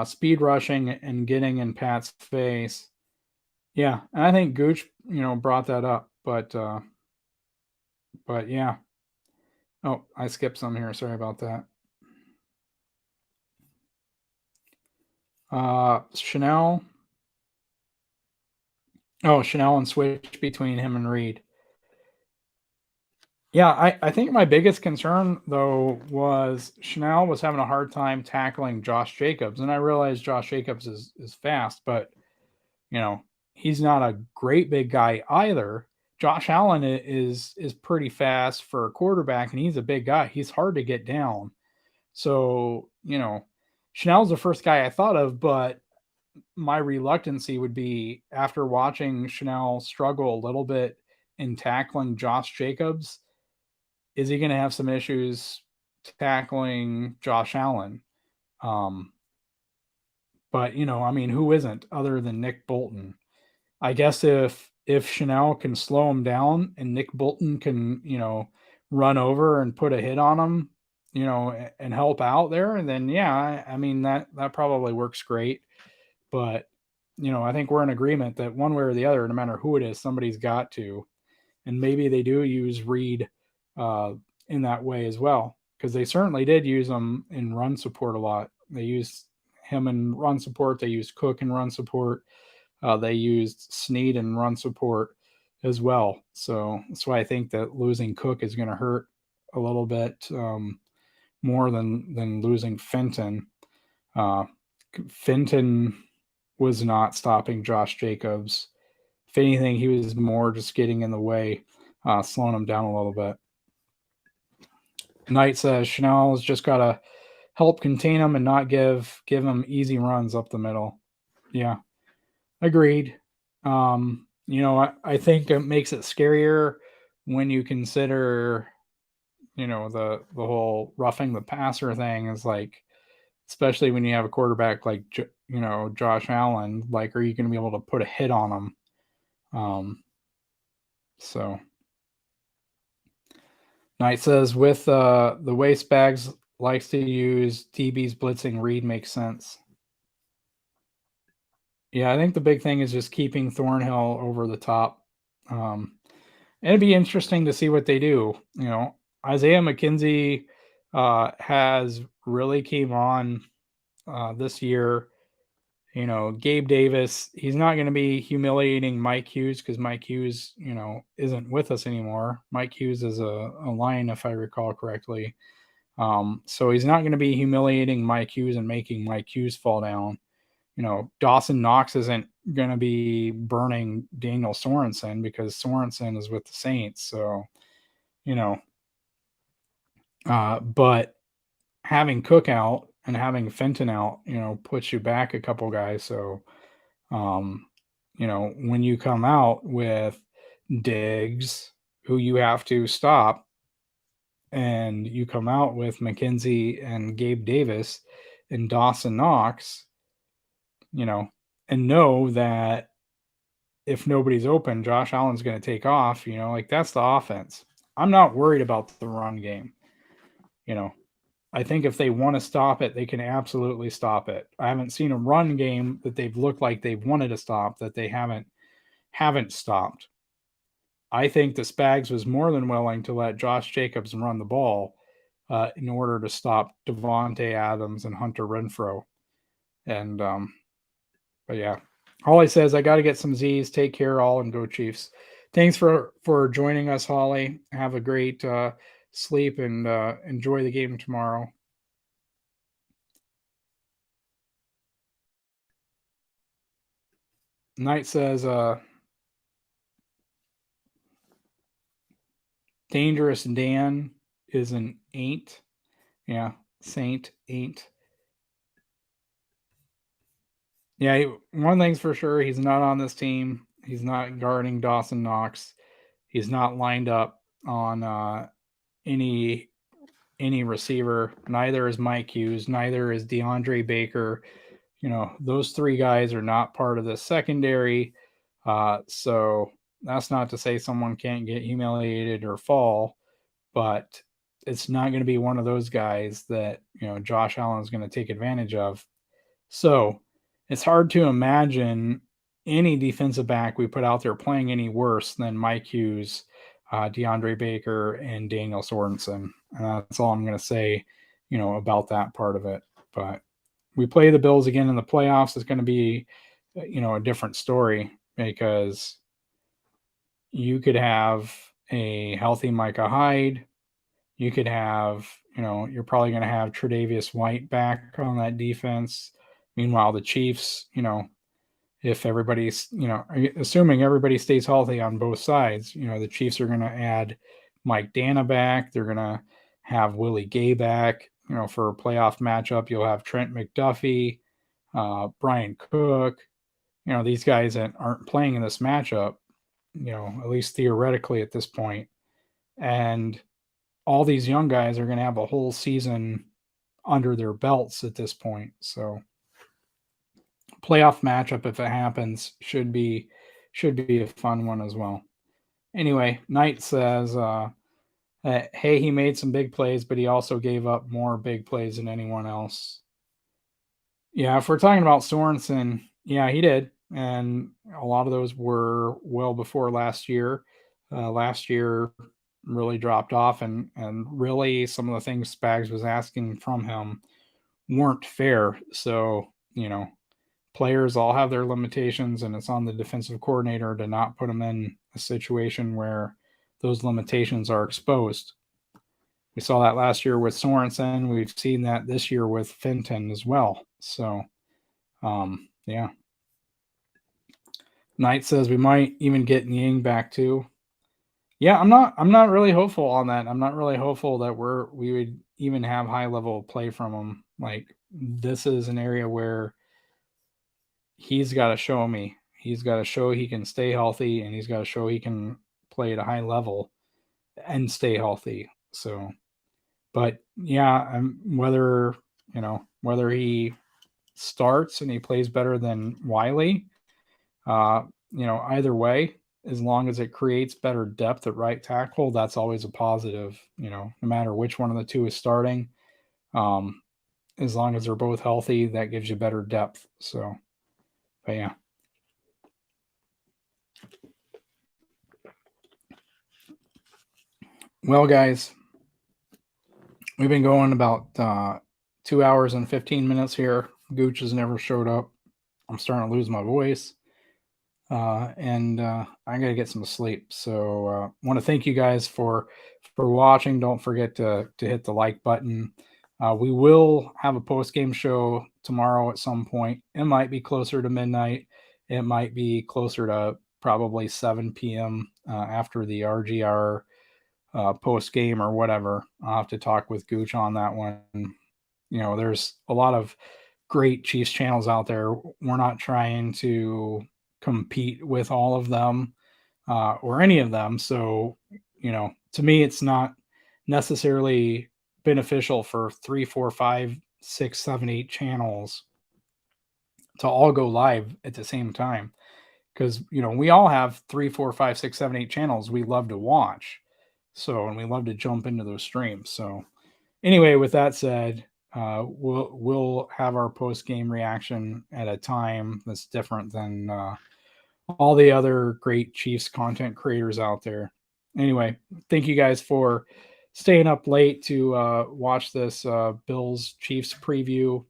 speed rushing and getting in Pat's face. Yeah, and I think Gooch, brought that up, but yeah. Oh, I skipped some here. Sorry about that. Chanel. Oh, Chanel and switch between him and Reed. Yeah, I think my biggest concern though was Chanel was having a hard time tackling Josh Jacobs, and I realize Josh Jacobs is fast, but he's not a great big guy either. Josh Allen is pretty fast for a quarterback, and he's a big guy. He's hard to get down. So Chanel's the first guy I thought of, but my reluctancy would be after watching Chanel struggle a little bit in tackling Josh Jacobs, is he going to have some issues tackling Josh Allen? Um, but I mean, who isn't other than Nick Bolton? I guess if Chanel can slow him down and Nick Bolton can run over and put a hit on him, and help out there, and then yeah, I mean that probably works great. But I think we're in agreement that one way or the other, no matter who it is, somebody's got to. And maybe they do use Reed in that way as well, because they certainly did use him in run support a lot. They used him in run support. They used Cook in run support. They used Snead in run support as well. So that's why I think that losing Cook is going to hurt a little bit more than losing Fenton. Fenton was not stopping Josh Jacobs. If anything, he was more just getting in the way, slowing him down a little bit. Knight says Chanel's just got to help contain him and not give him easy runs up the middle. Yeah, agreed. I think it makes it scarier when you consider, the whole roughing the passer thing is like, especially when you have a quarterback like Josh Allen, like, are you going to be able to put a hit on him? So Knight says with the way Spags likes to use DB's blitzing, Reed makes sense. Yeah, I think the big thing is just keeping Thornhill over the top. It'd be interesting to see what they do. Isaiah McKenzie has really came on this year. Gabe Davis, he's not going to be humiliating Mike Hughes because Mike Hughes, isn't with us anymore. Mike Hughes is a Lion, if I recall correctly. So he's not going to be humiliating Mike Hughes and making Mike Hughes fall down. Dawson Knox isn't going to be burning Daniel Sorensen because Sorensen is with the Saints. So, but having Cook out and having Fenton out, puts you back a couple guys. So, when you come out with Diggs, who you have to stop, and you come out with McKenzie and Gabe Davis and Dawson Knox, and know that if nobody's open, Josh Allen's going to take off, like that's the offense. I'm not worried about the run game, I think if they want to stop it, they can absolutely stop it. I haven't seen a run game that they've looked like they've wanted to stop that they haven't stopped. I think the Spags was more than willing to let Josh Jacobs run the ball in order to stop Devontae Adams and Hunter Renfrow. And but yeah, Holly says I got to get some Z's. Take care, all, and go Chiefs. Thanks for joining us, Holly. Have a great sleep and enjoy the game tomorrow. Knight says Dangerous Dan is an ain't. Yeah, Saint ain't. Yeah, one thing's for sure, he's not on this team. He's not guarding Dawson Knox. He's not lined up on any receiver. Neither is Mike Hughes. Neither is DeAndre Baker. Those three guys are not part of the secondary. So that's not to say someone can't get humiliated or fall, but it's not going to be one of those guys that Josh Allen is going to take advantage of. So it's hard to imagine any defensive back we put out there playing any worse than Mike Hughes, DeAndre Baker, and Daniel Sorensen. And that's all I'm going to say, about that part of it. But we play the Bills again in the playoffs. It's going to be, a different story because you could have a healthy Micah Hyde. You could have, you're probably going to have Tre'Davious White back on that defense. Meanwhile, the Chiefs, if everybody's, assuming everybody stays healthy on both sides, the Chiefs are going to add Mike Dana back. They're going to have Willie Gay back, for a playoff matchup. You'll have Trent McDuffie, Brian Cook, these guys that aren't playing in this matchup, at least theoretically at this point. And all these young guys are going to have a whole season under their belts at this point. So playoff matchup, if it happens, should be a fun one as well. Anyway, Knight says, hey, he made some big plays, but he also gave up more big plays than anyone else. Yeah, if we're talking about Sorensen, yeah, he did. And a lot of those were well before last year. Last year really dropped off, and really some of the things Spags was asking from him weren't fair. So, players all have their limitations, and it's on the defensive coordinator to not put them in a situation where those limitations are exposed. We saw that last year with Sorensen. We've seen that this year with Fenton as well. So, yeah. Knight says we might even get Nyang back too. Yeah, I'm not really hopeful on that. I'm not really hopeful that we would even have high level play from him. Like, this is an area where he's got to show me. He's got to show he can stay healthy, and he's got to show he can play at a high level and stay healthy. So, but yeah, whether he starts and he plays better than Wiley, either way, as long as it creates better depth at right tackle, that's always a positive. No matter which one of the two is starting, as long as they're both healthy, that gives you better depth. So, but yeah. Well, guys, we've been going about 2 hours and 15 minutes here. Gooch has never showed up. I'm starting to lose my voice. And I got to get some sleep. So I want to thank you guys for watching. Don't forget to hit the like button. We will have a post-game show tomorrow at some point. It might be closer to midnight. It might be closer to probably 7 p.m. After the RGR post-game or whatever. I'll have to talk with Gooch on that one. There's a lot of great Chiefs channels out there. We're not trying to compete with all of them or any of them. So, to me, it's not necessarily beneficial for 3, 4, 5, 6, 7, 8 channels to all go live at the same time. Because, we all have 3, 4, 5, 6, 7, 8 channels we love to watch. So, and we love to jump into those streams. So, anyway, with that said, we'll have our post game reaction at a time that's different than all the other great Chiefs content creators out there. Anyway, thank you guys for staying up late to watch this Bills Chiefs preview.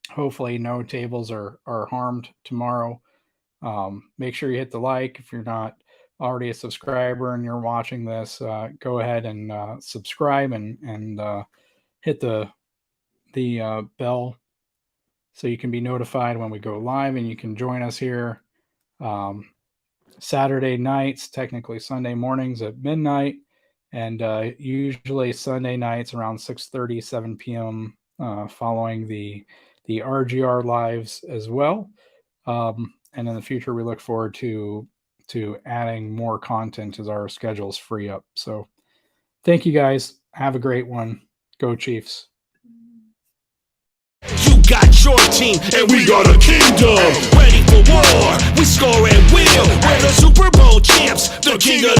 Hopefully, no tables are harmed tomorrow. Make sure you hit the like if you're not already a subscriber and you're watching this. Go ahead and subscribe and hit the bell so you can be notified when we go live, and you can join us here Saturday nights, technically Sunday mornings at midnight, and usually Sunday nights around 6:30, 7 p.m. Following the RGR lives as well. And in the future, we look forward to adding more content as our schedules free up. So thank you guys. Have a great one. Go Chiefs. You got your team, and we got a kingdom. Ready for war, we score and win. We're the Super Bowl champs, the king of